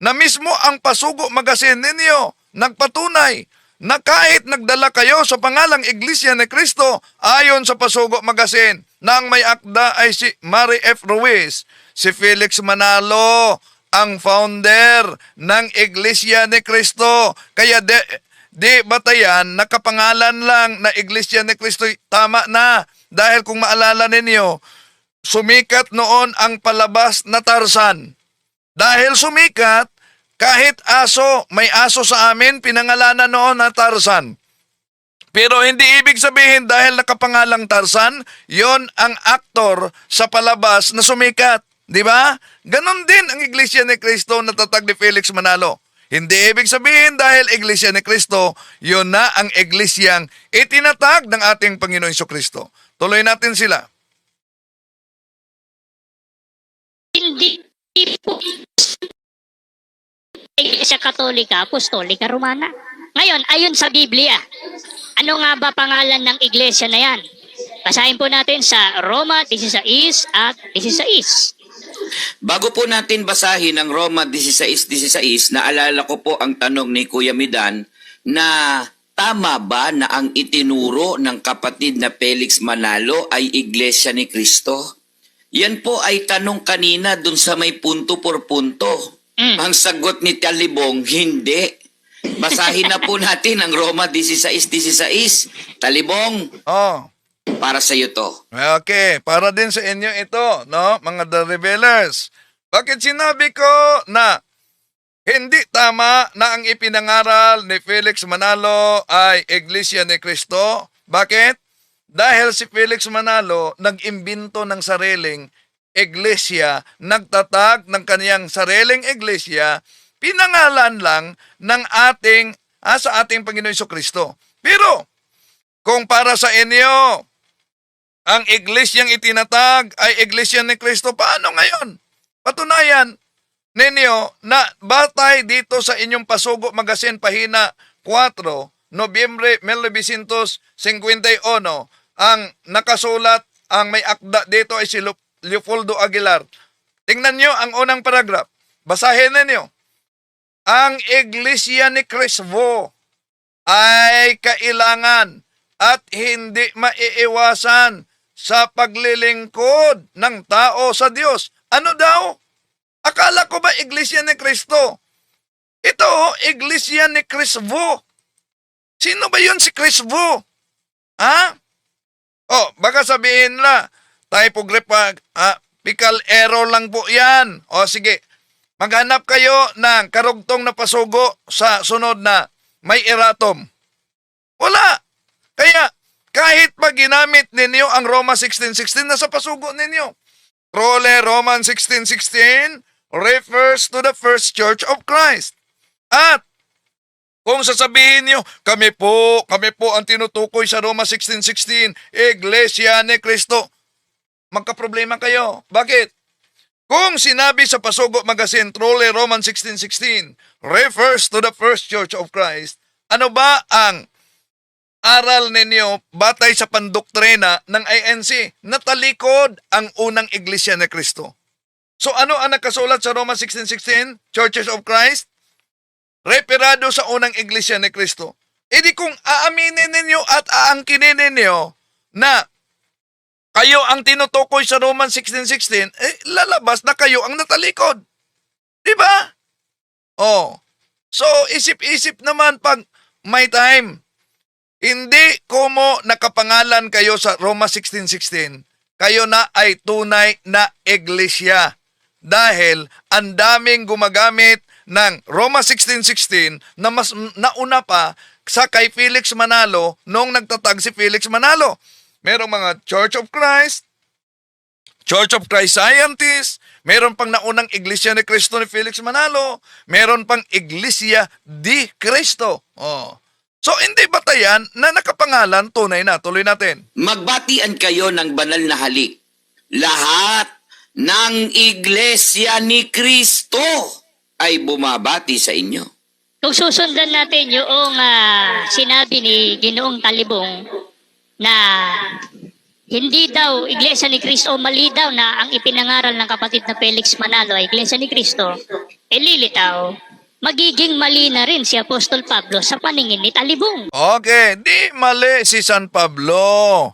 Na mismo ang Pasugo Magazine ninyo nagpatunay na kahit nagdala kayo sa pangalang Iglesia ni Cristo, ayon sa Pasugo Magazine, na ang may akda ay si Mary F. Ruiz, si Felix Manalo, ang founder ng Iglesia ni Cristo. Kaya di batayan, nakapangalan lang na Iglesia ni Cristo, tama na. Dahil kung maalala ninyo, sumikat noon ang palabas na Tarzan. Dahil sumikat, kahit aso, may aso sa amin, pinangalanan noon na Tarzan. Pero hindi ibig sabihin dahil nakapangalang Tarzan, yon ang aktor sa palabas na sumikat. Di ba? Ganon din ang Iglesia ni Cristo na tatag ni Felix Manalo. Hindi ibig sabihin dahil Iglesia ni Cristo, yon na ang Iglesiang itinatag ng ating Panginoon Jesucristo. Tuloy natin sila. Hindi po Iglesia Katolika Apostolika Romana. Ngayon, ayon sa Biblia, ano nga ba pangalan ng iglesia na yan? Basahin po natin sa Roma 16 at 16. Bago po natin basahin ang Roma 16:16, naalala ko po ang tanong ni Kuya Midan na tama ba na ang itinuro ng kapatid na Felix Manalo ay Iglesia ni Cristo? Yan po ay tanong kanina dun sa may punto por punto. Ang sagot ni Talibong, hindi. Basahin na po natin ang Roma 16:16. Talibong, Oh. para sa iyo to. Okay, para din sa inyo ito, no, mga The Revelers. Bakit sinabi ko na hindi tama na ang ipinangaral ni Felix Manalo ay Iglesia ni Cristo? Bakit? Dahil si Felix Manalo nag-imbento ng sariling iglesia, nagtatag ng kaniyang sariling iglesia, pinangalan lang ng sa ating Panginoon Jesucristo. Pero, kung para sa inyo, ang iglesyang itinatag ay Iglesia ni Cristo, paano ngayon? Patunayan ninyo na batay dito sa inyong Pasugo Magazine, pahina 4, Nobyembre 1951, ang nakasulat, ang may akda dito ay si Leopoldo Aguilar. Tingnan nyo ang unang paragraph. Basahin ninyo. Ang Iglesia ni Cristo ay kailangan at hindi maiiwasan sa paglilingkod ng tao sa Diyos. Ano daw? Akala ko ba Iglesia ni Cristo? Ito, Iglesia ni Cristo. Sino ba yun si Cristo? Ha? Oh, baka sabihin na, typographical error lang po yan. O sige, maghanap kayo ng karugtong na pasugo sa sunod na may erratum. Wala. Kaya, kahit pag ginamit ninyo ang Roma 16:16, nasa pasugo ninyo. Role Roman 16:16 refers to the first church of Christ. At kung sasabihin nyo, kami po ang tinutukoy sa Roma 16:16, Iglesia ni Cristo, magkaproblema kayo. Bakit? Kung sinabi sa Pasugo Magazine, Role Roman 16:16 refers to the first church of Christ, ano ba ang aral ninyo batay sa pandoktrina ng INC na talikod ang unang Iglesia ni Cristo? So ano ang nakasulat sa Roma 16:16, Churches of Christ? Referado sa unang Iglesia ni Cristo. E di kung aaminin ninyo at aangkinin ninyo na kayo ang tinutukoy sa Roman 16:16, lalabas na kayo ang natalikod. Diba? Oh. So, isip-isip naman pag may time. Hindi kumo nakapangalan kayo sa Roma 16:16, kayo na ay tunay na iglesia. Dahil ang daming gumagamit ng Roma 16:16 na mas nauna pa sa kay Felix Manalo nung nagtatag si Felix Manalo. Merong mga Church of Christ Scientists, meron pang naunang Iglesia ni Cristo ni Felix Manalo, meron pang Iglesia di Cristo. Oh. So, hindi batayan na nakapangalan, tunay na. Tuloy natin. Magbatian kayo ng banal na halik. Lahat ng Iglesia ni Cristo ay bumabati sa inyo. Kung susundan natin yung sinabi ni Ginoong Talibong na hindi daw Iglesia ni Cristo, mali daw na ang ipinangaral ng kapatid na Felix Manalo ay Iglesia ni Cristo, lilitaw, magiging mali na rin si Apostol Pablo sa paningin ni Talibong. Okay, di mali si San Pablo.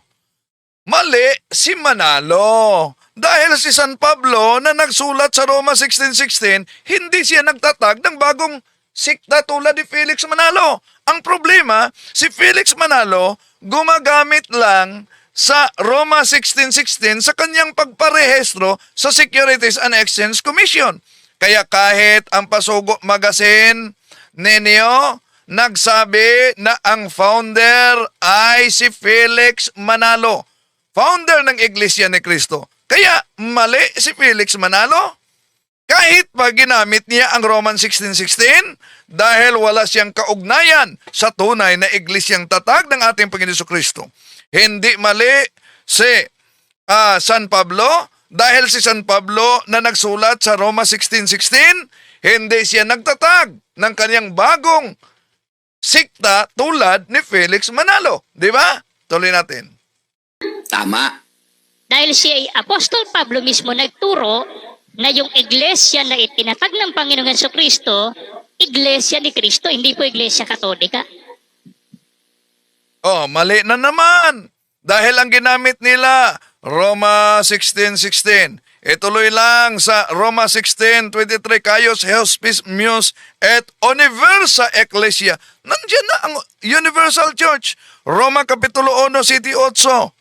Mali si Manalo. Dahil si San Pablo na nagsulat sa Roma 16:16, hindi siya nagtatag ng bagong sikta tulad ni Felix Manalo. Ang problema, si Felix Manalo gumagamit lang sa Roma 16:16 sa kanyang pagparehistro sa Securities and Exchange Commission. Kaya kahit ang Pasugo Magazine ninyo nagsabi na ang founder ay si Felix Manalo, founder ng Iglesia ni Cristo. Kaya mali si Felix Manalo kahit pa ginamit niya ang Roman 16:16 dahil wala siyang kaugnayan sa tunay na iglesyang tatag ng ating Panginoon Jesucristo. Hindi mali si San Pablo dahil si San Pablo na nagsulat sa Roma 16:16, hindi siya nagtatag ng kanyang bagong sikta tulad ni Felix Manalo. Di ba? Tuloy natin. Tama. Dahil si Apostol Pablo mismo nagturo na yung iglesia na itinatag ng Panginoong Jesucristo, Iglesia ni Cristo, hindi po Iglesia Katolika. Oh, mali na naman. Dahil ang ginamit nila, Roma 16:16. Ituloy lang sa Roma 16:23, Kaios, Hospis, Muse, et Universa Ecclesia. Nandiyan na ang Universal Church. Roma Kapitulo 1, City 8.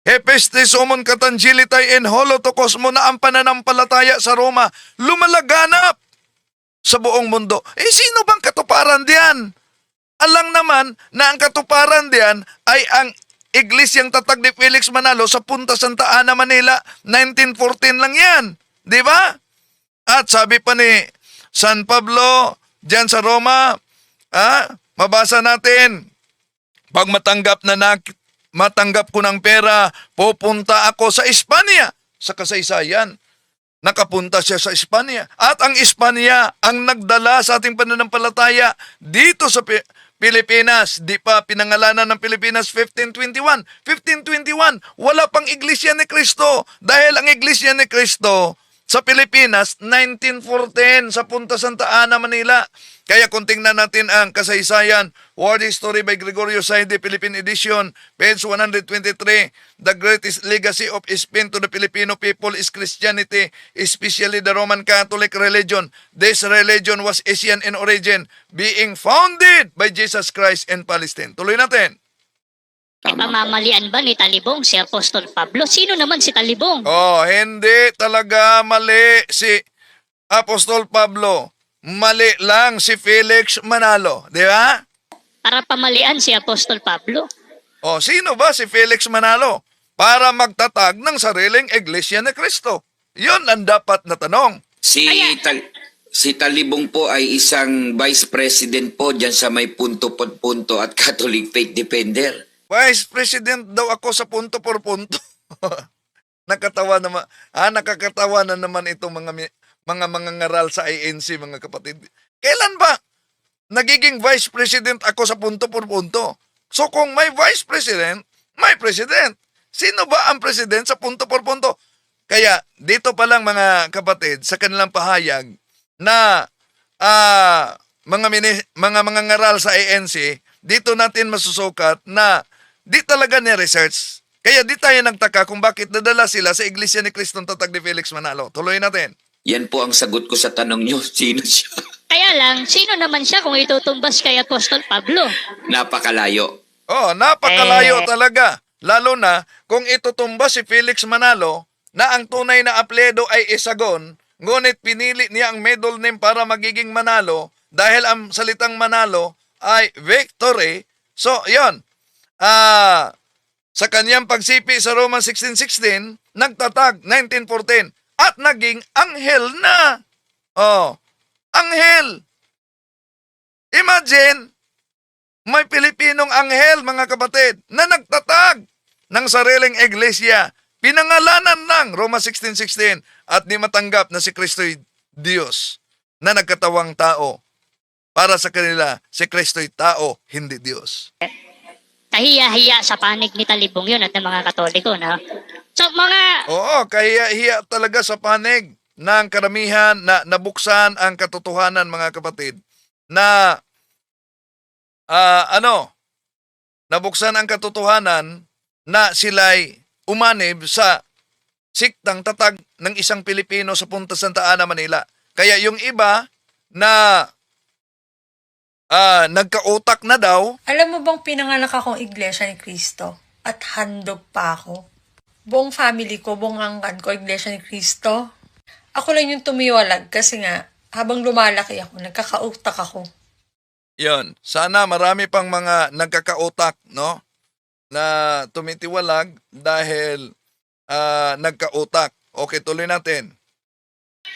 Hepestis umon katangilitay en holotokos mo na ang pananampalataya sa Roma lumalaganap sa buong mundo. Sino bang katuparan diyan? Alang naman na ang katuparan diyan ay ang Iglesyang Tatag ni Felix Manalo sa Punta Santa Ana, Manila, 1914 lang yan. Di ba? At sabi pa ni San Pablo diyan sa Roma, mabasa natin, pag matanggap ko ng pera, pupunta ako sa Espanya. Sa kasaysayan, nakapunta siya sa Espanya. At ang Espanya ang nagdala sa ating pananampalataya dito sa Pilipinas. Di pa pinangalanan ng Pilipinas 1521. 1521, wala pang Iglesia ni Cristo. Dahil ang Iglesia ni Cristo sa Pilipinas, 1914 sa Punta Santa Ana, Manila. Kaya kung tingnan natin ang kasaysayan, World History by Gregorio Saide, Philippine Edition, page 123, the greatest legacy of Spain to the Filipino people is Christianity, especially the Roman Catholic religion. This religion was Asian in origin, being founded by Jesus Christ in Palestine. Tuloy natin. Ay, pamamalian ba ni Talibong si Apostol Pablo? Sino naman si Talibong? Oh, hindi talaga mali si Apostol Pablo. Mali lang si Felix Manalo, di ba? Para pamalian si Apostol Pablo. Oh, sino ba si Felix Manalo? Para magtatag ng sariling Iglesia ni Cristo. Yun ang dapat na tanong. Si Talibong po ay isang vice president po dyan sa may punto pod punto at Catholic Faith Defender. Vice President daw ako sa punto por punto. Nakakatawa na naman itong mga ngaral sa INC, mga kapatid. Kailan ba nagiging Vice President ako sa punto por punto? So kung may Vice President, may President. Sino ba ang President sa punto por punto? Kaya dito pa lang mga kapatid, sa kanilang pahayag na mga ngaral sa INC, dito natin masusukat na di talaga ni-research. Kaya di tayo nagtaka kung bakit nadala sila sa Iglesia ni Cristo Tatag ni Felix Manalo. Tuloy natin. Yan po ang sagot ko sa tanong nyo. Sino siya? Kaya lang, sino naman siya kung itutumbas kay Apostol Pablo? Napakalayo. Oh, napakalayo talaga. Lalo na kung itutumba si Felix Manalo na ang tunay na apelyido ay Isagon, ngunit pinili niya ang middle name para magiging Manalo dahil ang salitang Manalo ay victory. So, yon. Sa kanyang pagsipi sa Roma 16:16, nagtatag 1914 at naging anghel na. Oh, anghel. Imagine, may Pilipinong anghel, mga kapatid, na nagtatag ng sariling iglesia. Pinangalanan ng Roma 16:16 at di matanggap na si Kristo'y Diyos na nagkatawang tao. Para sa kanila, si Kristo'y tao, hindi Diyos. Kahiya-hiya sa panig ni Talibong yun at ng mga Katoliko, no? So, Oo, kahiya-hiya talaga sa panig ng karamihan na nabuksan ang katotohanan, mga kapatid, na nabuksan ang katotohanan na sila'y umanib sa siktang tatag ng isang Pilipino sa Punta Santa Ana, Manila. Kaya yung iba na nagkautak na daw. Alam mo bang pinanganak akong Iglesia ni Cristo at handog pa ako? Buong family ko, buong angkan ko, Iglesia ni Cristo. Ako lang yung tumiwalag kasi nga, habang lumalaki ako, nagkakautak ako. Yon, sana marami pang mga nagkakautak, no? Na tumitiwalag dahil nagkautak. Okay, tuloy natin.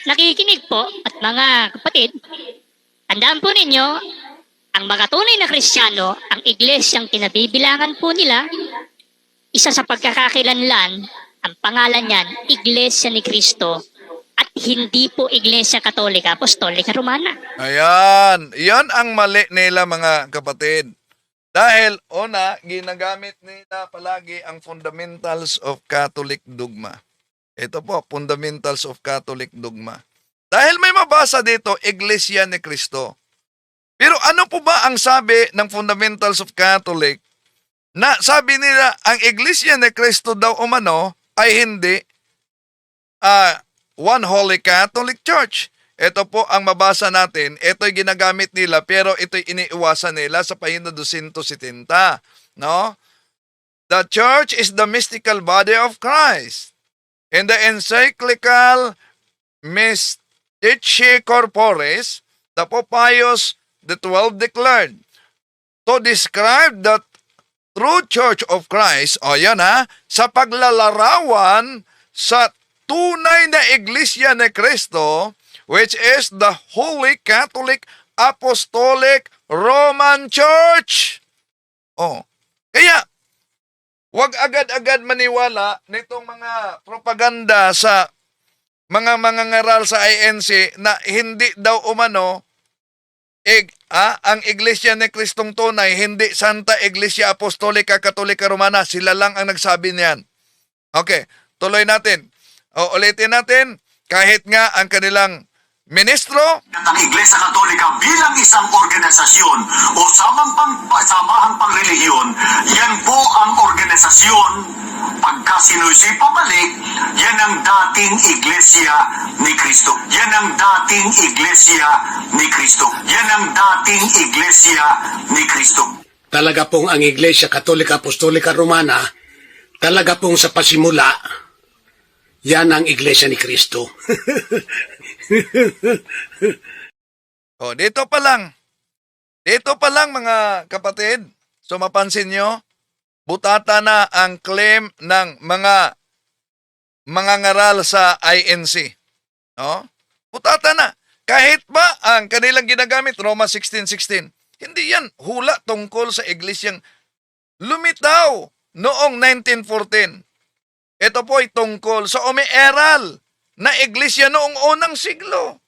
nakikinig po at mga kapatid, tandaan po ninyo, ang mga tunay na Kristiyano, ang iglesyang kinabibilangan po nila, isa sa pagkakakilanlan, ang pangalan niyan, Iglesia ni Cristo, at hindi po Iglesia Katolika, Apostolika, Romana. Ayan, yan ang mali nila, mga kapatid. Dahil, una, ginagamit nila palagi ang fundamentals of Catholic dogma. Ito po, fundamentals of Catholic dogma. Dahil may mabasa dito, Iglesia ni Cristo. Pero ano po ba ang sabi ng fundamentals of Catholic na sabi nila ang Iglesia ni Cristo daw umano ay hindi one Holy Catholic Church. Ito po ang mabasa natin. Ito'y ginagamit nila pero ito'y iniiwasan nila sa pahina 270. No? The Church is the mystical body of Christ. In the encyclical Mystici Corporis, the Pope Pius XII declared, to describe the true Church of Christ, sa paglalarawan sa tunay na Iglesia ni Cristo, which is the Holy Catholic Apostolic Roman Church. Kaya, wag agad-agad maniwala nitong mga propaganda sa mga mangangaral sa INC na hindi daw umano ang Iglesia ni Kristong tunay, hindi Santa Iglesia Apostolica Katolika Romana. Sila lang ang nagsabi niyan. Okay, tuloy natin. Ulitin natin, kahit nga ang kanilang ministro, Ang Iglesia Katolika bilang isang organisasyon o samahang pangrelihiyon, yan po ang organisasyon. Pagka sinusi pabalik, yan ang dating Iglesia ni Cristo. Yan ang dating Iglesia ni Cristo. Yan ang dating Iglesia ni Cristo. Talaga pong ang Iglesia Katolika Apostolika Romana, talaga pong sa pasimula, yan ang Iglesia ni Cristo. dito pa lang mga kapatid, so mapansin nyo, butata na ang claim ng mga ngaral sa INC. No? Butata na. Kahit ba ang kanilang ginagamit, Roma 16:16, hindi yan hula tungkol sa iglesyang lumitaw noong 1914. Ito po ay tungkol sa umiiral na iglesia noong unang siglo.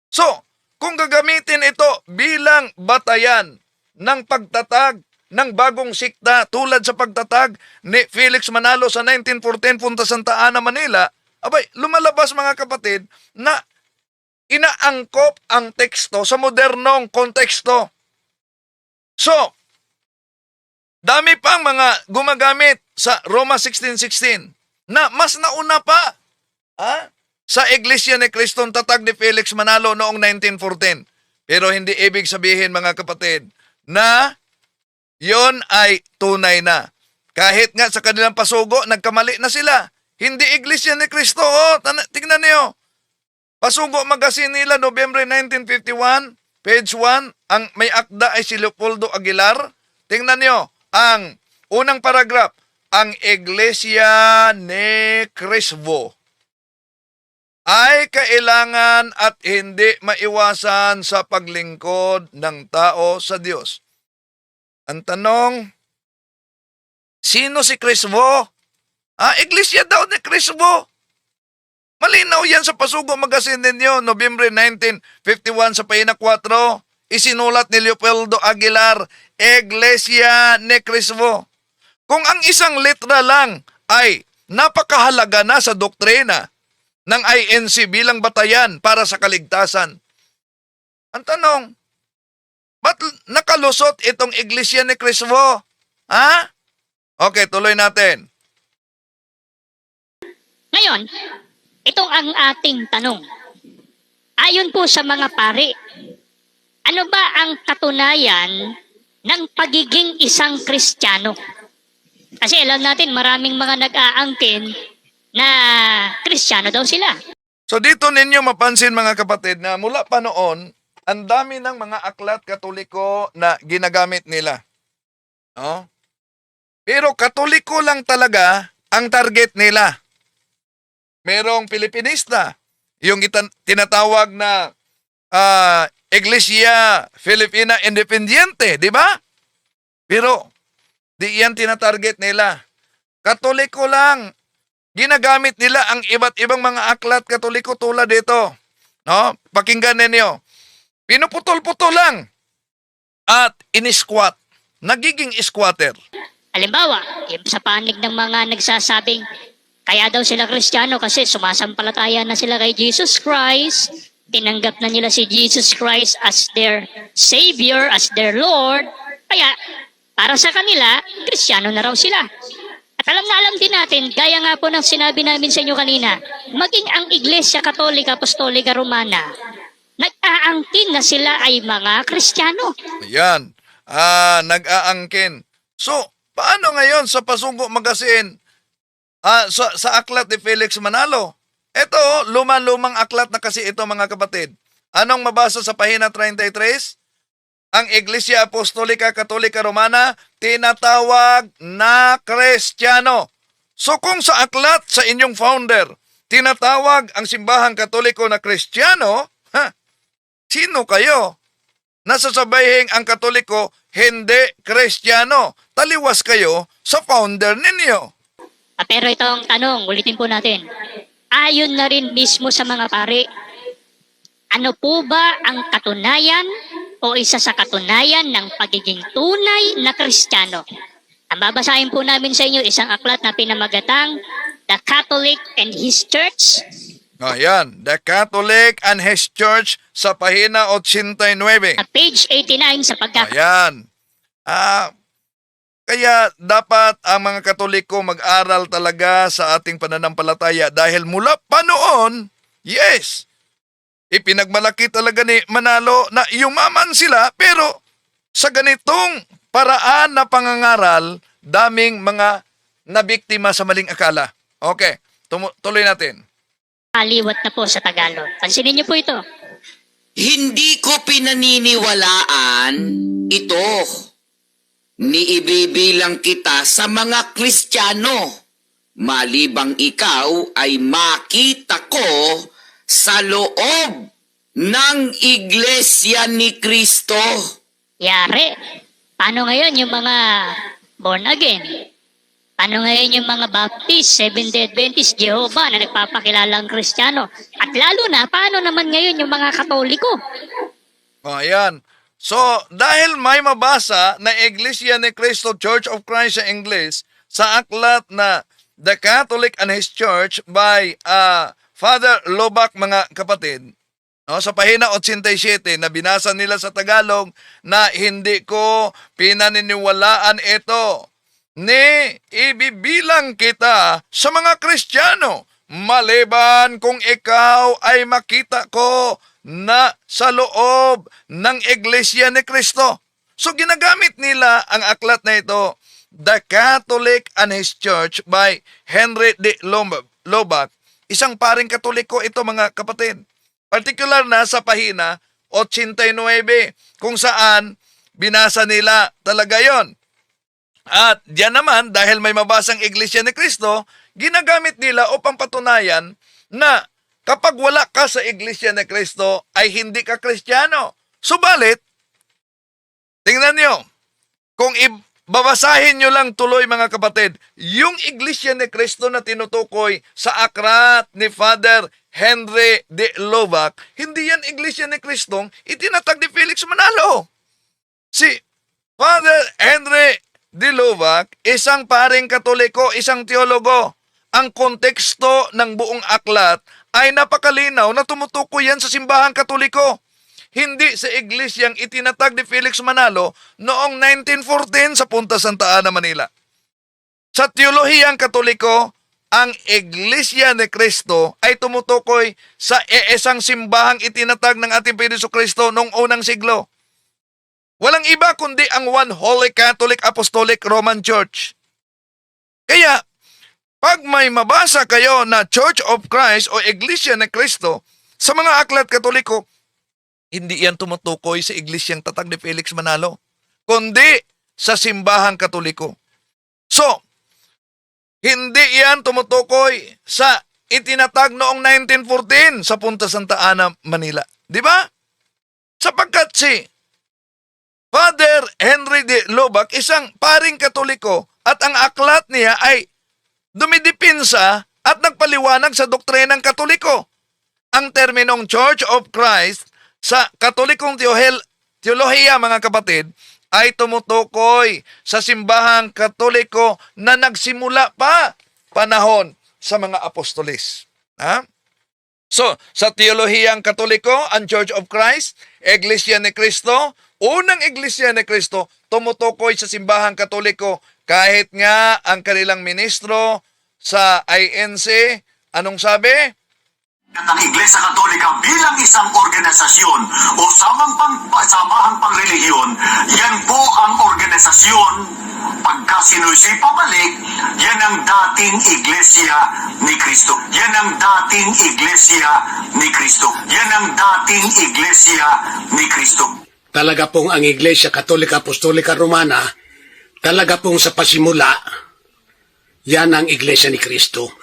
So, kung gagamitin ito bilang batayan ng pagtatag ng bagong sikta tulad sa pagtatag ni Felix Manalo sa 1914 Punta Santa Ana, Manila, abay, lumalabas mga kapatid na inaangkop ang teksto sa modernong konteksto. So, dami pang mga gumagamit sa Roma 16:16 na mas nauna pa sa Iglesia ni Kristong tatag ni Felix Manalo noong 1914. Pero hindi ibig sabihin mga kapatid na yon ay tunay na. Kahit nga sa kanilang pasugo, nagkamali na sila. Hindi Iglesia ni Cristo. Tingnan niyo. Pasugo magazine nila, November 1951, page 1, ang may akda ay si Leopoldo Aguilar. Tingnan niyo, ang unang paragraph, ang Iglesia ni Cristo ay kailangan at hindi maiwasan sa paglingkod ng tao sa Diyos. Ang tanong, sino si Cristo? Iglesia daw ni Cristo. Malinaw yan sa Pasugo Magazine ninyo, November 1951 sa pahina 4, isinulat ni Leopoldo Aguilar, Iglesia ni Cristo. Kung ang isang letra lang ay napakahalaga na sa doktrina ng INC bilang batayan para sa kaligtasan, ang tanong, ba't nakalusot itong Iglesia ni Cristo? Okay, tuloy natin. Ngayon, ito ang ating tanong. Ayon po sa mga pari, ano ba ang katunayan ng pagiging isang Kristiyano? Kasi alam natin maraming mga nag-aangkin na Kristiyano daw sila. So dito ninyo mapansin mga kapatid na mula pa noon, ang dami ng mga aklat Katoliko na ginagamit nila. No? Pero Katoliko lang talaga ang target nila. Merong Pilipinista, yung tinatawag na Iglesia Filipina Independiente, di ba? Pero di yan tinatarget nila. Katoliko lang. Ginagamit nila ang iba't ibang mga aklat Katoliko tulad dito. No? Pakinggan ninyo. Pinuputol-putol lang at in-squat. Nagiging squatter. Halimbawa, sa panig ng mga nagsasabing kaya daw sila Kristiyano kasi sumasampalataya na sila kay Jesus Christ, tinanggap na nila si Jesus Christ as their Savior, as their Lord, kaya Para sa kanila, Kristiyano na raw sila. At alam na alam din natin, gaya nga po ng sinabi namin sa inyo kanina, maging ang Iglesia Katolika Apostolika Romana, nag-aangkin na sila ay mga Kristiyano. Ayan. Nag-aangkin. So, paano ngayon sa Pasugo Magazine, sa aklat ni Felix Manalo? Ito, lumang aklat na kasi ito mga kapatid. Anong mabasa sa pahina 33? Ang Iglesia Apostolika Katolika Romana, tinatawag na Kristiyano. So kung sa aklat sa inyong founder, tinatawag ang simbahang Katoliko na Kristiyano, sino kayo? Nasasabayhin ang Katoliko, hindi Kristiyano. Taliwas kayo sa founder ninyo. Pero itong tanong, ulitin po natin. Ayon na rin mismo sa mga pari, ano po ba ang katunayan o isa sa katunayan ng pagiging tunay na Kristiyano? Ang babasahin po namin sa inyo isang aklat na pinamagatang The Catholic and His Church. Ayan, The Catholic and His Church sa pahina 89. Page 89 sa pagkakataon. Ayan. Kaya dapat ang mga Katoliko mag-aral talaga sa ating pananampalataya dahil mula pa noon, yes, ipinagmalaki talaga ni Manalo na yumaman sila pero sa ganitong paraan na pangangaral, daming mga nabiktima sa maling akala. Okay, tuloy natin. Aliwat na po sa Tagalog. Pansinin niyo po ito. Hindi ko pinaniniwalaan ito. Niibibilang kita sa mga Kristiyano. Malibang ikaw ay makita ko sa loob ng Iglesia ni Kristo. Yari. Paano ngayon yung mga born again? Paano ngayon yung mga Baptist, Seventh-day Adventist, Jehovah na nagpapakilalang Kristiyano? At lalo na, paano naman ngayon yung mga Katoliko? Ayan. So, dahil may mabasa na Iglesia ni Cristo Church of Christ sa English sa aklat na The Catholic and His Church by Father Lobak, mga kapatid, no, sa pahina 87 na binasa nila sa Tagalog na hindi ko pinaniniwalaan ito. Ni ibibilang kita sa mga Kristiyano maliban kung ikaw ay makita ko na sa loob ng Iglesia ni Kristo. So ginagamit nila ang aklat na ito, The Catholic and His Church by Henry D. Lobak. Isang paring Katoliko ito mga kapatid. Particular na sa pahina 89 kung saan binasa nila talaga yon. At diyan naman dahil may mabasang Iglesia ni Kristo, ginagamit nila upang patunayan na kapag wala ka sa Iglesia ni Kristo ay hindi ka Kristiyano. Subalit, tingnan nyo, kung babasahin nyo lang tuloy mga kapatid, yung Iglesia ni Kristo na tinutukoy sa aklat ni Father Henry D. Lobak, hindi yan Iglesia ni Kristong itinatag ni Felix Manalo. Si Father Henry D. Lobak, isang paring Katoliko, isang teologo. Ang konteksto ng buong aklat ay napakalinaw na tumutukoy yan sa simbahang Katoliko. Hindi sa iglesyang itinatag ni Felix Manalo noong 1914 sa Punta Santa Ana, Manila. Sa teolohiyang Katoliko, ang Iglesia ni Kristo ay tumutukoy sa isang simbahang itinatag ng ating Panginoong Kristo noong unang siglo. Walang iba kundi ang One Holy Catholic Apostolic Roman Church. Kaya, pag may mabasa kayo na Church of Christ o Iglesia ni Kristo sa mga aklat Katoliko, hindi yan tumutukoy sa iglesyang tatag ni Felix Manalo, kundi sa simbahang Katoliko. So, hindi yan tumutukoy sa itinatag noong 1914 sa Punta Santa Ana, Manila. Di ba? Sapagkat si Father Henry D. Lobak, isang paring Katoliko at ang aklat niya ay dumidipinsa at nagpaliwanag sa doktrinang Katoliko. Ang terminong Church of Christ sa Katolikong teolohiya, mga kapatid, ay tumutukoy sa simbahang Katoliko na nagsimula pa panahon sa mga apostolis. So, sa teolohiyang Katoliko, ang Church of Christ, Iglesia ni Kristo, unang iglesia ni Kristo tumutukoy sa simbahang Katoliko kahit nga ang kanilang ministro sa INC, anong sabi? Ng Iglesia Katolika bilang isang organisasyon o samahang pangrelihiyon, yan po ang organisasyon. Pagka sinusi pabalik, yan ang dating Iglesia ni Kristo. Yan ang dating Iglesia ni Kristo. Yan ang dating Iglesia ni Kristo. Talaga pong ang Iglesia Katolika Apostolika Romana, talaga pong sa pasimula, yan ang Iglesia ni Kristo.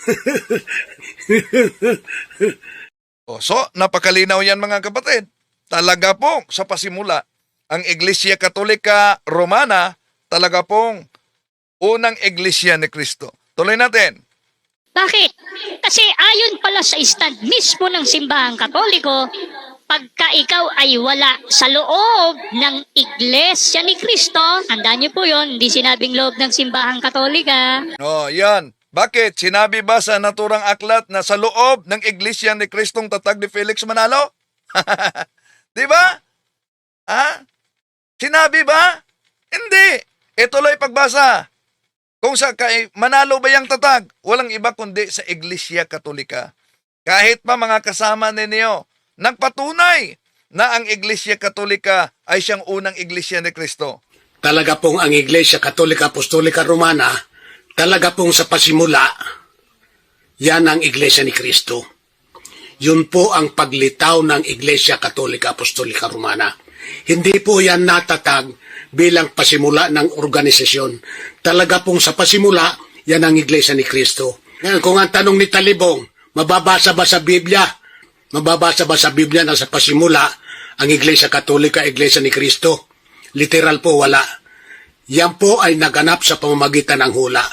So, napakalinaw yan mga kapatid. Talaga pong sa pasimula, ang Iglesia Katolika Romana, talaga pong unang Iglesia ni Kristo. Tuloy natin. Bakit? Kasi ayon pala sa stand mismo ng simbahang Katoliko, pagka ikaw ay wala sa loob ng Iglesia ni Kristo, tandaan niyo po yon, hindi sinabing loob ng simbahang Katolika. Yan. Bakit? Sinabi ba sa naturang aklat na sa loob ng Iglesia ni Kristong tatag ni Felix Manalo? Di ba? Sinabi ba? Hindi. Ituloy pagbasa. Kung sa kay Manalo ba yung tatag? Walang iba kundi sa Iglesia Katolika. Kahit pa mga kasama ninyo, nagpatunay na ang Iglesia Katolika ay siyang unang Iglesia ni Kristo. Talaga pong ang Iglesia Katolika Apostolika Romana, talaga pong sa pasimula, yan ang Iglesia ni Kristo. Yun po ang paglitaw ng Iglesia Katolika Apostolika Romana. Hindi po yan natatag bilang pasimula ng organisasyon. Talaga pong sa pasimula, yan ang Iglesia ni Kristo. Ngayon, kung ang tanong ni Talibong, mababasa ba sa Biblia? Mababasa ba sa Biblia na sa pasimula, ang Iglesia Katolika, Iglesia ni Kristo? Literal po, wala. Yan po ay naganap sa pamamagitan ng hula.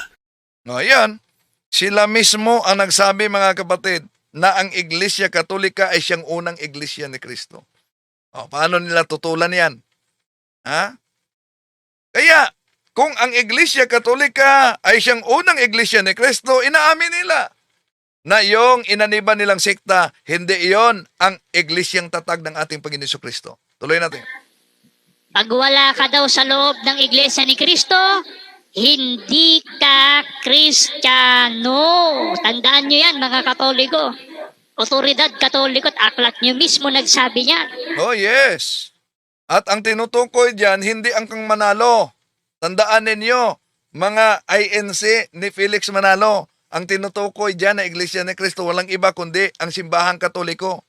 Ayan, sila mismo ang nagsabi mga kapatid na ang Iglesia Katolika ay siyang unang Iglesia ni Kristo. Paano nila tutulan yan? Kaya, kung ang Iglesia Katolika ay siyang unang Iglesia ni Kristo, inaamin nila na yung inaniban nilang sekta, hindi iyon ang Iglesyang tatag ng ating Panginoon Kristo. Tuloy natin. Pag wala ka daw sa loob ng Iglesia ni Kristo, hindi ka Kristiyano. Tandaan nyo yan mga Katoliko. Otoridad Katoliko at aklat nyo mismo nagsabi niyan. Oh yes. At ang tinutukoy dyan, hindi ang Kang Manalo. Tandaan ninyo, mga INC ni Felix Manalo. Ang tinutukoy dyan na Iglesia ni Kristo, walang iba kundi ang simbahang Katoliko.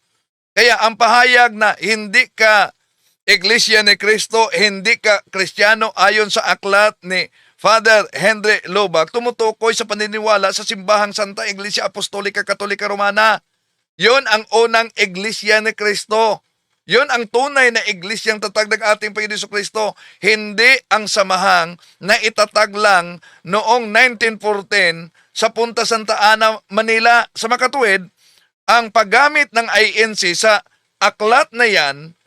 Kaya ang pahayag na hindi ka Iglesia ni Kristo, hindi ka Kristiyano ayon sa aklat ni Father Henry Lubag, tumutukoy sa paniniwala sa simbahang Santa Iglesia Apostolika Katolika Romana. Yon ang unang Iglesia ni Kristo. Yon ang tunay na iglesyang tatag ng ating Panginoon Kristo. Hindi ang samahang na itatag lang noong 1914 sa Punta Santa Ana, Manila. Sa makatuwid, ang paggamit ng INC sa aklat na yan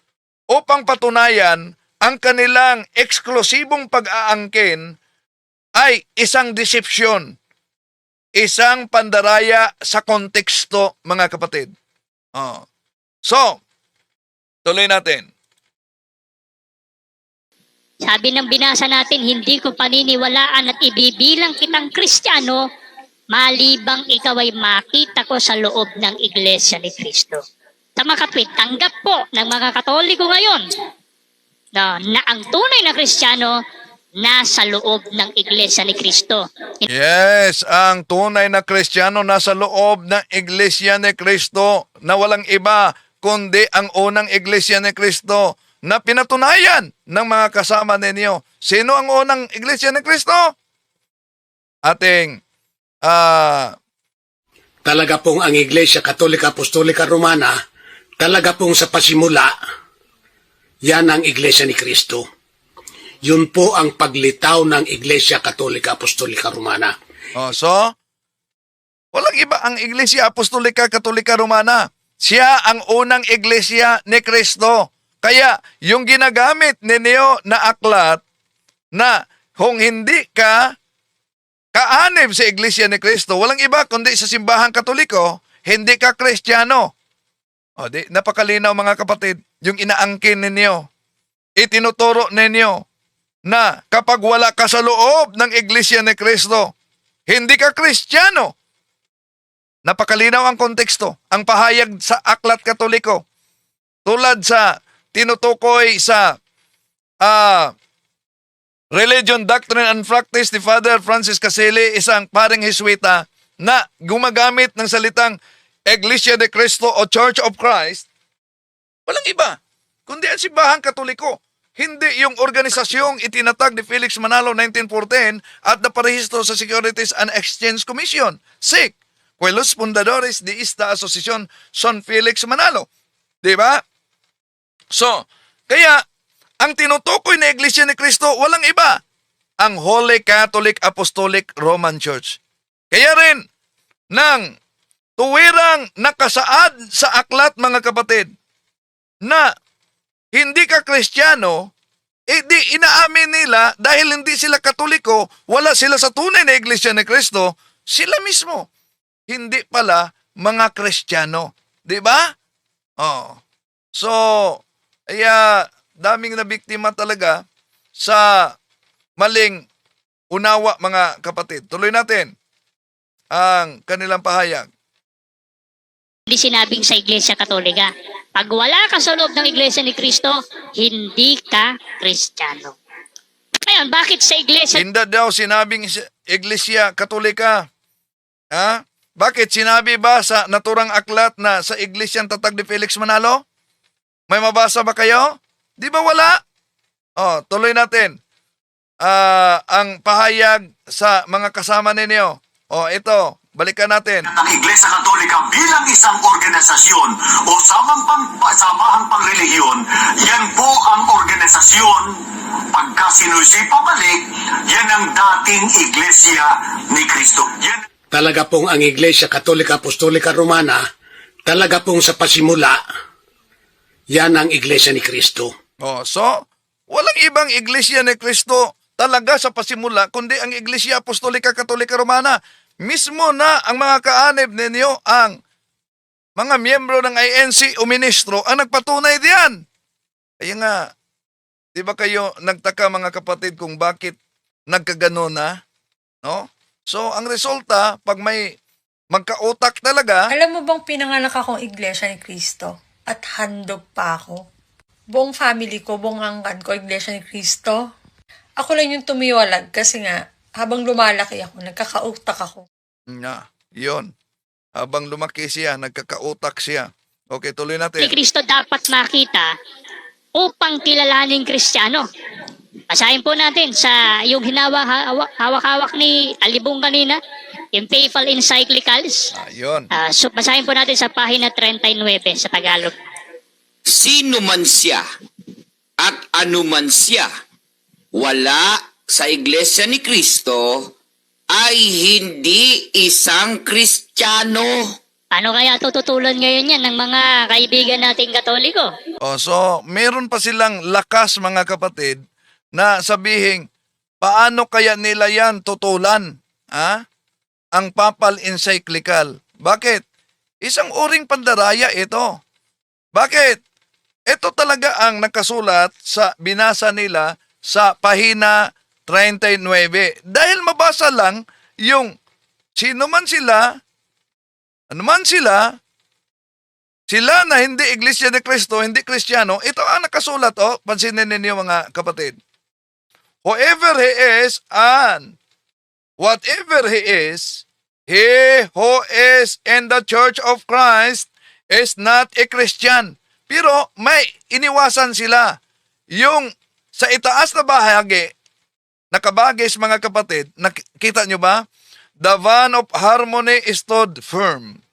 upang patunayan ang kanilang eksklusibong pag-aangkin ay isang deception, isang pandaraya sa konteksto, mga kapatid. So, tuloy natin. Sabi ng binasa natin, hindi ko paniniwalaan at ibibilang kitang Kristiyano malibang ikaw ay makita ko sa loob ng Iglesia ni Kristo. Sa makatwid, tanggap po ng mga Katoliko ngayon na ang tunay na Kristiyano nasa loob ng Iglesia ni Kristo. Yes, ang tunay na Kristiyano nasa loob ng Iglesia ni Kristo na walang iba kundi ang unang Iglesia ni Kristo na pinatunayan ng mga kasama ninyo. Sino ang unang Iglesia ni Kristo? Ating Talaga pong ang Iglesia Katolika Apostolika Romana, talaga pong sa pasimula, yan ang Iglesia ni Kristo. Yun po ang paglitaw ng Iglesia Katolika Apostolika Romana. so, walang iba ang Iglesia Apostolika Katolika Romana. Siya ang unang Iglesia ni Kristo. Kaya, yung ginagamit ninyo na aklat na kung hindi ka kaanib sa Iglesia ni Kristo, walang iba kundi sa simbahang Katoliko, hindi ka Kristiyano. Napakalinaw mga kapatid, yung inaangkin ninyo. itinuturo ninyo na kapag wala ka sa loob ng Iglesia ni Cristo, hindi ka Kristiyano. Napakalinaw ang konteksto, ang pahayag sa Aklat Katoliko. Tulad sa tinutukoy sa Religion, Doctrine and Practice ni Father Francis Caselli, isang paring Jesuita na gumagamit ng salitang Iglesia de Cristo o Church of Christ, walang iba kundi ang Simbahang Katoliko. Hindi yung organisasyong itinatag ni Felix Manalo 1914 at naparehistro sa Securities and Exchange Commission, SEC, Los Fundadores de esta Asociación son Felix Manalo. Di ba? So, kaya, ang tinutukoy na Iglesia ni Cristo, walang iba, ang Holy Catholic Apostolic Roman Church. Kaya rin, nang tuwirang nakasaad sa aklat, mga kapatid, na hindi ka Kristiyano, di inaamin nila dahil hindi sila Katoliko, wala sila sa tunay na Iglesia ni Cristo, sila mismo hindi pala mga Kristiyano. Di ba? Oh. So, daming na biktima talaga sa maling unawa, mga kapatid. Tuloy natin ang kanilang pahayag. Hindi sinabing sa Iglesia Katolika. Pag wala ka sa loob ng Iglesia ni Cristo, hindi ka Kristiyano. Ngayon, bakit sa Iglesia Hindi daw sinabing Iglesia Katolika. Ha? Bakit? Sinabi ba sa naturang aklat na sa Iglesyang tatag ni Felix Manalo? May mabasa ba kayo? Di ba wala? Tuloy natin. Ang pahayag sa mga kasama ninyo. Ito, balikan natin. Ng Iglesia Katolika bilang isang organisasyon o samahang pangrelihiyon, yan po ang organisasyon. Pagka sinusi pabalik, yan ang dating Iglesia ni Cristo. Talaga pong ang Iglesia Katolika Apostolika Romana, talaga pong sa pasimula, yan ang Iglesia ni Cristo. So, walang ibang Iglesia ni Cristo talaga sa pasimula, kundi ang Iglesia Apostolika Katolika Romana. Mismo na ang mga kaanib ninyo, ang mga miyembro ng INC o ministro, ang nagpatunay diyan. Kaya nga, di ba kayo nagtaka, mga kapatid, kung bakit nagkagano na? No? So, ang resulta, pag may magkautak talaga, Alam mo bang pinanganak akong Iglesia ni Cristo at handog pa ako? Buong family ko, buong angkan ko, Iglesia ni Cristo. Ako lang yung tumiwalag kasi nga, habang lumalaki ako, nagkakautak ako. Yun. Habang lumaki siya, nagkakautak siya. Okay, tuloy ni natin. Cristo dapat makita upang kilalaning Kristiyano? Basahin po natin sa yung hawak-hawak ni Alibong kanina, yung Papal Encyclicals. Yun. Basahin po natin sa pahina 39 sa Tagalog. Sino man siya at ano man siya, wala sa Iglesia ni Cristo ay hindi isang Kristiyano. Paano kaya tututulan ngayon yan ng mga kaibigan nating Katoliko? So, meron pa silang lakas, mga kapatid, na sabihin, paano kaya nila yan tutulan? Ang Papal Encyclical. Bakit? Isang uring pandaraya ito. Bakit? Ito talaga ang nakasulat sa binasa nila sa pahina 39. Dahil mabasa lang yung sino man sila, ano man sila na hindi Iglesia ni Cristo, hindi Kristiyano, ito ang nakasulat. Pansinin ninyo, mga kapatid. Whoever he is and whatever he is, he who is in the Church of Christ is not a Christian. Pero may iniwasan sila. Yung sa itaas na bahagi, nakabagis, mga kapatid, nakita nyo ba? The van of harmony stood firm,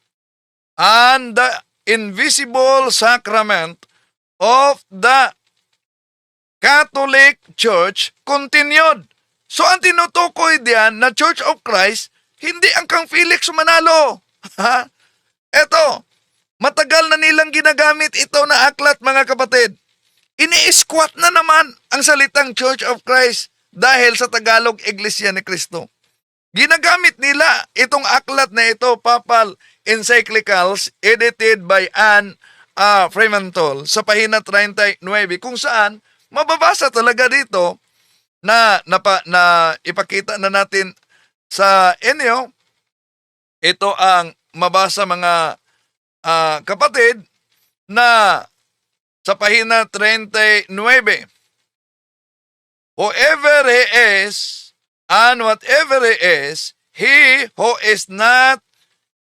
and the invisible sacrament of the Catholic Church continued. So ang tinutukoy diyan na Church of Christ, hindi ang kang Felix Manalo. Eto, matagal na nilang ginagamit ito na aklat, mga kapatid. Ini-squat na naman ang salitang Church of Christ dahil sa Tagalog, Iglesia ni Cristo. Ginagamit nila itong aklat na ito, Papal Encyclicals, edited by Anne Fremantle, sa pahina 39, kung saan mababasa talaga dito na ipakita na natin sa inyo. Ito ang mabasa mga kapatid na sa pahina 39. Whoever he is and whatever he is, he who is not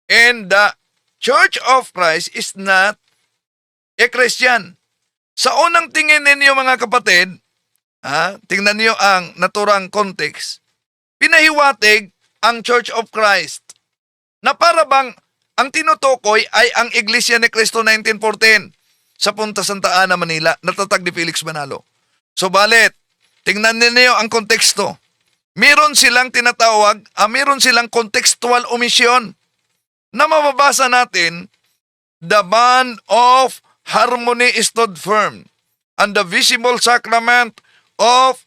in the Church of Christ is not a Christian. Sa unang tingin ninyo mga kapatid, tingnan niyo ang naturang context. Pinahiwatig ang Church of Christ na para bang ang tinutukoy ay ang Iglesia ni Cristo 1914 sa Punta Santa Ana, Manila, natatag ni Felix Manalo. Subalit, tingnan ninyo ang konteksto. Meron silang tinatawag, meron silang contextual omission na mababasa natin, the bond of harmony stood firm, and the visible sacrament of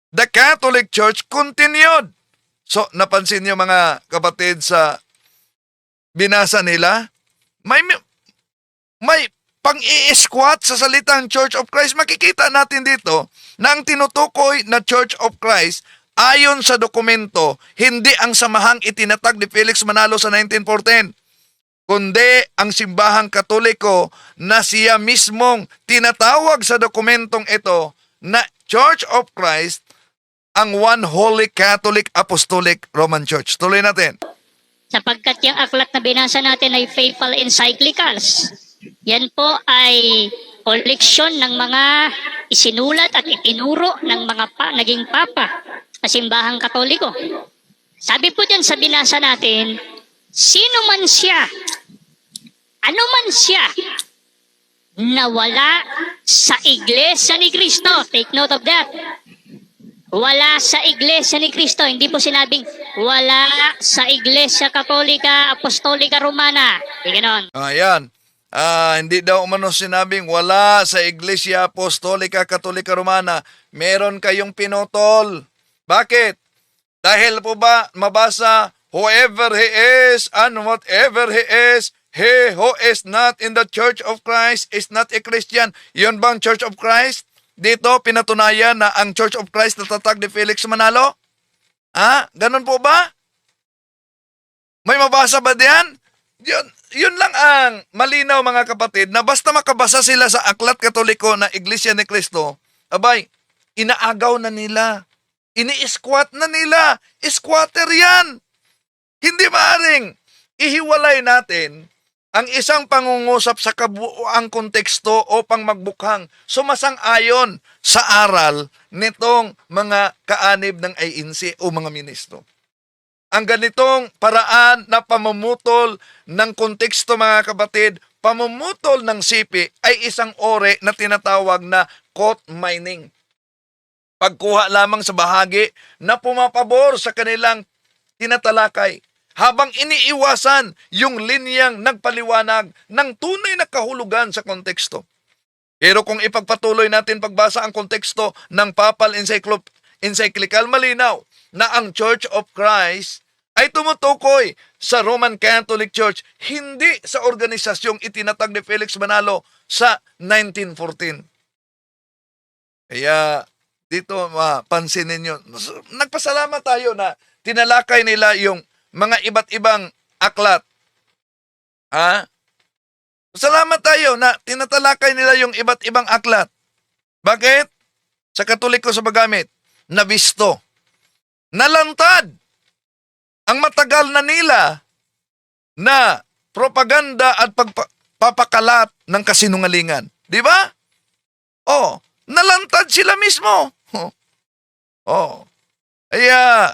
the Catholic Church continued. So, napansin niyo mga kapatid sa binasa nila, may pang-i-squat sa salitang Church of Christ. Makikita natin dito na ang tinutukoy na Church of Christ ayon sa dokumento, hindi ang samahang itinatag ni Felix Manalo sa 1914, kundi ang simbahang Katoliko na siya mismong tinatawag sa dokumentong ito na Church of Christ, ang One Holy Catholic Apostolic Roman Church. Tuloy natin. Sapagkat yung aklat na binasa natin ay faithful encyclicals. Yan po ay koleksyon ng mga isinulat at itinuro ng mga naging papa sa simbahang Katoliko. Sabi po dyan sa binasa natin, sino man siya, ano man siya, na wala sa Iglesia ni Cristo. Take note of that. Wala sa Iglesia ni Cristo. Hindi po sinabing wala sa Iglesia Katolika, Apostolika, Romana. Hindi ganon. Ayan. Hindi daw umano sinabing wala sa Iglesia Apostolika, Katolika, Romana. Meron kayong pinutol. Bakit? Dahil po ba mabasa, whoever he is and whatever he is, he who is not in the Church of Christ is not a Christian. Yun bang Church of Christ? Dito, pinatunayan na ang Church of Christ na tatag ni Felix Manalo? Ganun po ba? May mabasa ba diyan? Yun lang ang malinaw mga kapatid, na basta makabasa sila sa aklat Katoliko na Iglesia ni Cristo, abay, inaagaw na nila. Ini-squat na nila. Squatter yan. Hindi maaring ihiwalay natin ang isang pangungusap sa kabuuang konteksto upang magbukhang sumasang-ayon sa aral nitong mga kaanib ng INC o mga ministro. Ang ganitong paraan na pamumutol ng konteksto mga kapatid, pamumutol ng sipi ay isang ore na tinatawag na quote mining. Pagkuha lamang sa bahagi na pumapabor sa kanilang tinatalakay, habang iniiwasan yung linyang nagpaliwanag ng tunay na kahulugan sa konteksto. Pero kung ipagpatuloy natin pagbasa ang konteksto ng Papal Encyclical, malinaw na ang Church of Christ ay tumutukoy sa Roman Catholic Church, hindi sa organisasyong itinatag ni Felix Manalo sa 1914. Kaya dito mapansin ninyo, nagpasalamat tayo na tinalakay nila yung mga iba't ibang aklat. Salamat tayo na tinatalakay nila yung iba't ibang aklat. Bakit? Sa Katoliko sa paggamit, nabisto, nalantad ang matagal na nila na propaganda at pagpapakalat ng kasinungalingan. Di ba? Nalantad sila mismo. Kaya,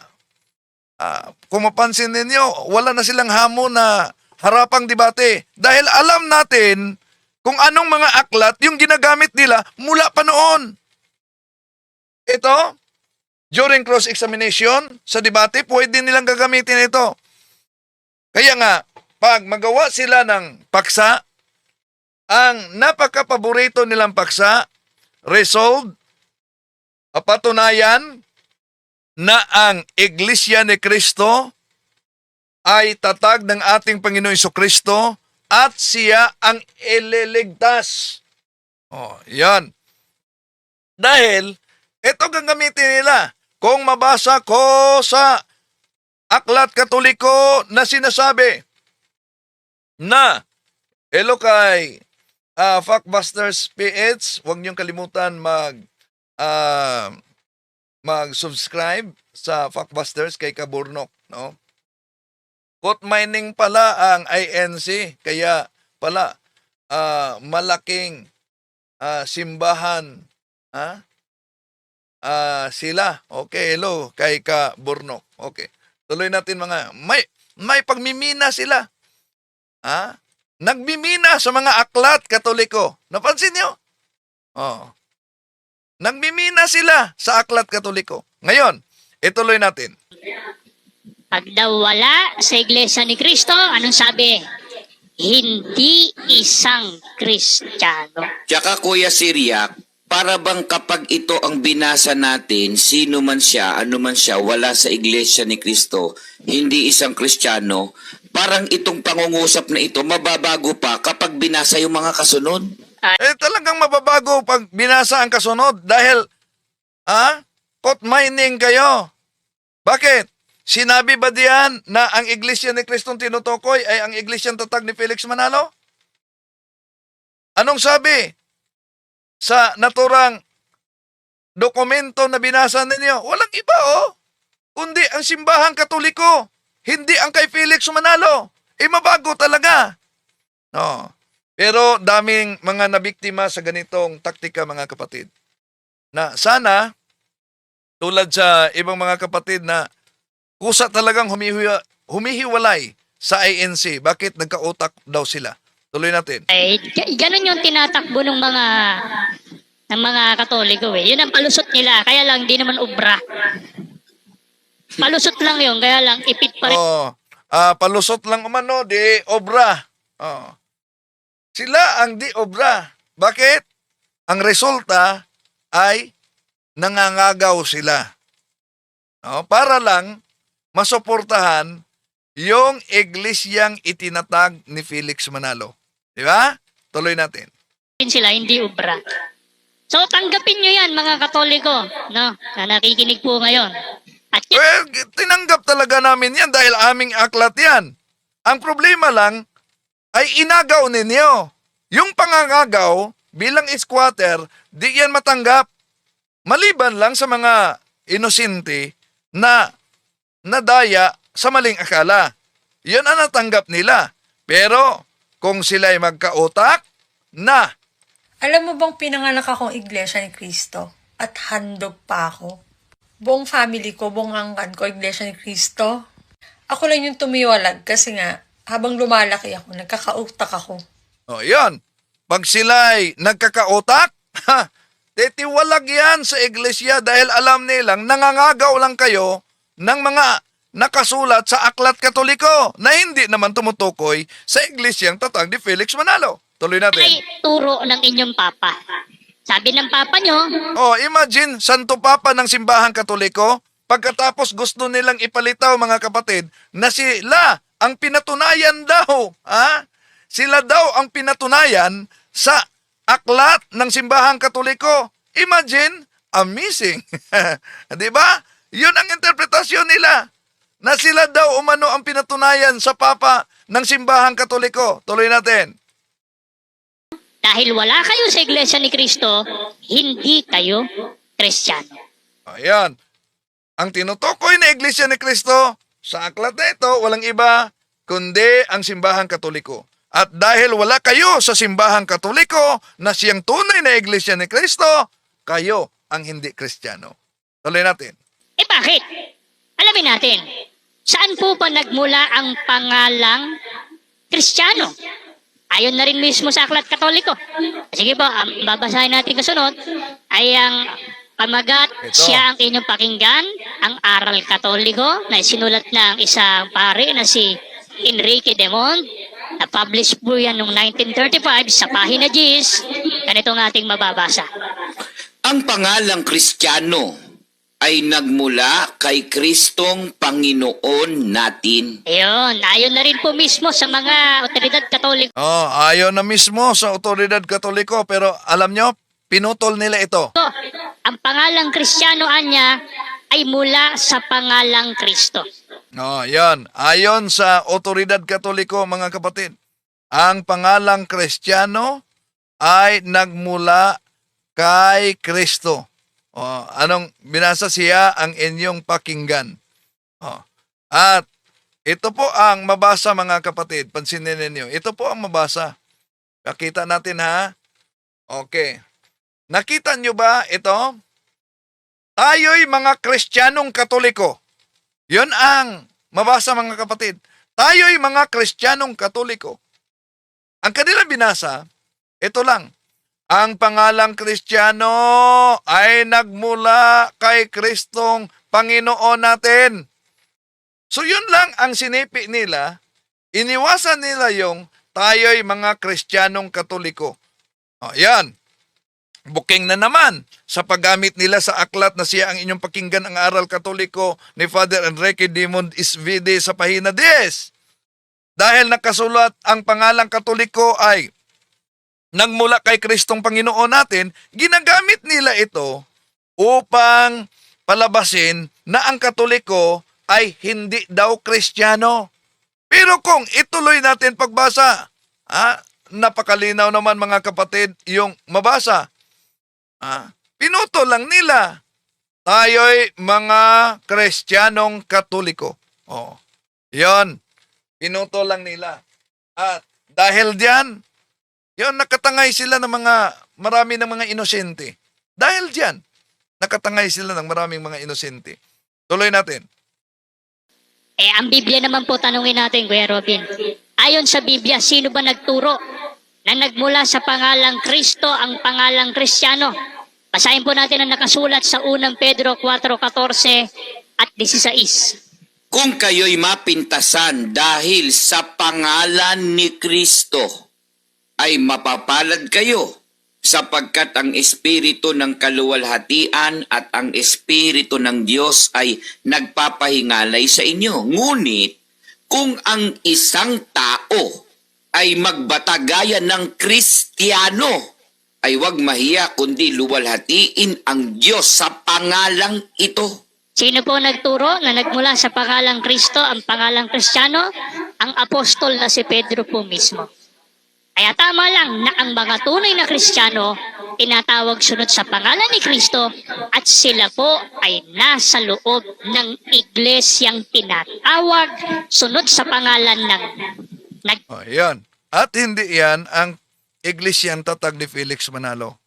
kung mapansin ninyo, wala na silang hamon na harapang debate. Dahil alam natin kung anong mga aklat yung ginagamit nila mula pa noon. Ito, during cross-examination, sa debate, pwede nilang gagamitin ito. Kaya nga, pag magawa sila ng paksa, ang napaka-paborito nilang paksa, resolved, patunayan na ang Iglesia ni Cristo ay tatag ng ating Panginoong Jesucristo at siya ang ililigtas. Yan. Dahil, ito gagamitin nila. Kung mabasa ko sa Aklat Katoliko na sinasabi na, hello kay Factbusters PH, huwag niyong kalimutan mag-subscribe sa Factbusters kay Kaburnok, no? Code mining pala ang INC, kaya pala malaking simbahan sila. Okay, hello kay Kaburnok. Okay. Tuloy natin mga may pagmimina sila. Nagmimina sa mga aklat Katoliko. Napansin niyo? Oh. Nagmimina sila sa aklat Katoliko. Ngayon, ituloy natin. Pag daw wala sa Iglesia ni Cristo, anong sabi? Hindi isang Kristiyano. Tsaka Kuya Siriak, para bang kapag ito ang binasa natin, sino man siya, ano man siya, wala sa Iglesia ni Cristo, hindi isang Kristiyano, parang itong pangungusap na ito, mababago pa kapag binasa yung mga kasunod. Talagang mababago pag binasa ang kasunod dahil, caught mining kayo. Bakit? Sinabi ba diyan na ang Iglesia ni Kristong tinutukoy ay ang Iglesia tatag ni Felix Manalo? Anong sabi sa naturang dokumento na binasa ninyo? Walang iba kundi ang simbahang Katoliko, hindi ang kay Felix Manalo. Mabago talaga. No. Pero daming mga nabiktima sa ganitong taktika, mga kapatid. Na sana, tulad sa ibang mga kapatid na kusa talagang humihiwalay sa INC. Bakit nagka-utak daw sila? Tuloy natin. Ganun yung tinatakbo ng mga Katoliko eh. Yun ang palusot nila, kaya lang di naman ubra. Palusot lang yun, kaya lang ipit pa rin. Palusot lang umano, di obra. Sila ang di obra. Bakit? Ang resulta ay nangangagaw sila. Para lang masuportahan yung iglesyang itinatag ni Felix Manalo. Di ba? Tuloy natin. Sila, hindi ubra. So, tanggapin nyo yan, mga Katoliko, no? Na nakikinig po ngayon. At Well, tinanggap talaga namin yan dahil aming aklat yan. Ang problema lang ay inagaw ninyo. Yung pangangagaw bilang squatter, di yan matanggap. Maliban lang sa mga inosente na nadaya sa maling akala. Yun ang natanggap nila. Pero kung sila'y magkautak na Alam mo bang pinanganak akong Iglesia ni Cristo at handog pa ako? Buong family ko, buong angkan ko, Iglesia ni Cristo. Ako lang yung tumiwalag kasi nga, habang lumalaki ako, nagkakautak ako. yun. Pag sila'y nagkakautak, titiwalag yan sa iglesia dahil alam nilang nangangagaw lang kayo ng mga nakasulat sa Aklat Katoliko na hindi naman tumutukoy sa iglesyang tatag ni Felix Manalo. Tuloy natin. ay turo ng inyong papa. Sabi ng papa nyo, Imagine, Santo Papa ng Simbahang Katoliko, pagkatapos gusto nilang ipalitaw, mga kapatid, na sila ang pinatunayan daw. Sila daw ang pinatunayan sa aklat ng Simbahang Katoliko. Imagine, amazing. Di ba? Yun ang interpretasyon nila. Na sila daw umano ang pinatunayan sa Papa ng Simbahang Katoliko. Tuloy natin. dahil wala kayo sa Iglesia ni Cristo, hindi kayo Kristiyano. Ayan. Ang tinutukoy na Iglesia ni Cristo sa aklat na ito, walang iba kundi ang Simbahang Katoliko. At dahil wala kayo sa Simbahang Katoliko na siyang tunay na Iglesia ni Cristo, kayo ang hindi Kristiyano. Tuloy natin. Bakit? Alamin natin, saan po ba nagmula ang pangalang Kristiyano? Ayon na rin mismo sa Aklat Katoliko. Sige po, babasahin natin kasunod ay ang pamagat, siya ang inyong pakinggan, ang Aral Katoliko na sinulat ng isang pare na si Enrique Demond. Na-publish po yan noong 1935 sa pahina 10. Ganito ang ating mababasa. Ang pangalang Kristiyano ay nagmula kay Kristong Panginoon natin. Ayun, ayon na rin po mismo sa mga otoridad Katoliko. Ayaw na mismo sa otoridad Katoliko, pero alam nyo, pinutol nila ito. ang pangalang Kristiyano anya ay mula sa pangalang Kristo. Yan. Ayon sa otoridad Katoliko, mga kapatid, ang pangalang Kristiyano ay nagmula kay Kristo. Anong binasa siya ang inyong pakinggan? At ito po ang mabasa, mga kapatid. Pansinin ninyo. Ito po ang mabasa. Nakita natin, ha? Okay. Nakita nyo ba ito? Tayo'y mga Kristiyanong Katoliko. Yun ang mabasa, mga kapatid. Tayo'y mga Kristiyanong Katoliko. Ang kanilang binasa, ito lang. Ang pangalang Kristiyano ay nagmula kay Kristong Panginoon natin. So yun lang ang sinipi nila. Iniwasan nila yung tayo'y mga Kristiyanong Katoliko. Yan. Booking na naman sa paggamit nila sa aklat na siya ang inyong pakinggan, ang aral Katoliko ni Father Enrique Dimond Isvide sa pahina 10. Dahil nakasulat ang pangalang Katoliko ay nagmula kay Kristong Panginoon natin, ginagamit nila ito upang palabasin na ang Katoliko ay hindi daw Kristiyano. Pero kung ituloy natin pagbasa, napakalinaw naman, mga kapatid, yung mabasa. Pinuto lang nila, tayo'y mga Kristiyanong Katoliko. Yon, pinuto lang nila. At dahil diyan, yon, nakatangay sila ng marami ng mga inosente. Dahil diyan, nakatangay sila ng maraming mga inosente. Tuloy natin. Ang Biblia naman po, tanungin natin, Kuya Robin. Ayon sa Biblia, sino ba nagturo na nagmula sa pangalang Kristo ang pangalang Kristiyano? Basahin po natin ang nakasulat sa 1 Pedro 4:14 at 16. Kung kayo'y mapintasan dahil sa pangalan ni Kristo, ay mapapalad kayo, sapagkat ang Espiritu ng kaluwalhatian at ang Espiritu ng Diyos ay nagpapahingalay sa inyo. Ngunit, kung ang isang tao ay magbatagayan ng Kristiyano, ay huwag mahiya kundi luwalhatiin ang Diyos sa pangalang ito. Sino po nagturo na nagmula sa pangalang Kristo ang pangalang Kristiyano? Ang apostol na si Pedro po mismo. Kaya tama lang na ang mga tunay na Kristiyano tinatawag sunod sa pangalan ni Kristo at sila po ay nasa loob ng iglesyang tinatawag sunod sa pangalan ng Yan. At hindi yan ang iglesyang tatag ni Felix Manalo.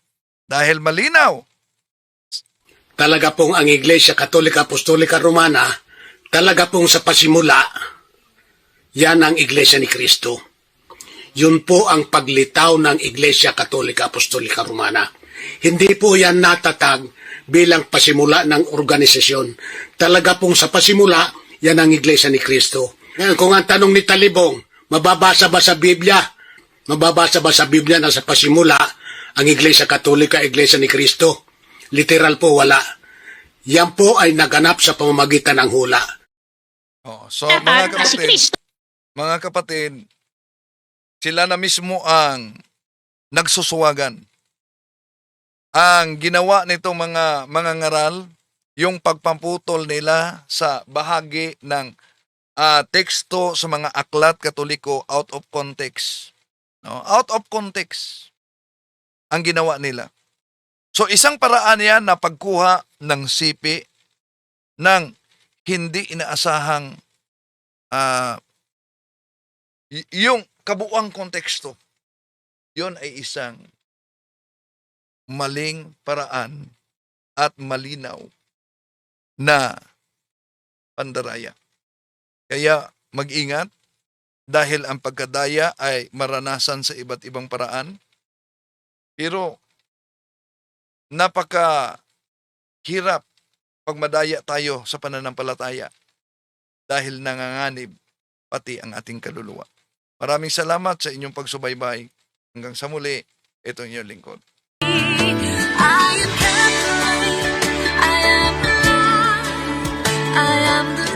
Dahil malinaw. Talaga pong ang Iglesia Katolika Apostolika Romana, talaga pong sa pasimula, yan ang Iglesia ni Kristo. Yun po ang paglitaw ng Iglesia Katolika Apostolika Romana. Hindi po yan natatag bilang pasimula ng organisasyon. Talaga pong sa pasimula, yan ang Iglesia ni Kristo. Ngayon, kung ang tanong ni Talibong, mababasa ba sa Biblia? Mababasa ba sa Biblia na sa pasimula, ang Iglesia Katolika, Iglesia ni Kristo? Literal po, wala. Yan po ay naganap sa pamamagitan ng hula. So mga kapatid, sila na mismo ang nagsusuwagan. Ang ginawa nitong mga ngaral, yung pagpamputol nila sa bahagi ng teksto sa mga aklat Katoliko out of context. No? Out of context ang ginawa nila. So isang paraan yan na pagkuha ng sipi ng hindi inaasahang yung kabuuang konteksto. Yun ay isang maling paraan at malinaw na pandaraya. Kaya mag-ingat dahil ang pagkadaya ay maranasan sa iba't ibang paraan. Pero napakahirap pag madaya tayo sa pananampalataya dahil nanganganib pati ang ating kaluluwa. Maraming salamat sa inyong pagsubaybay. Hanggang sa muli, ito ang inyong lingkod. I am Catholic, I am the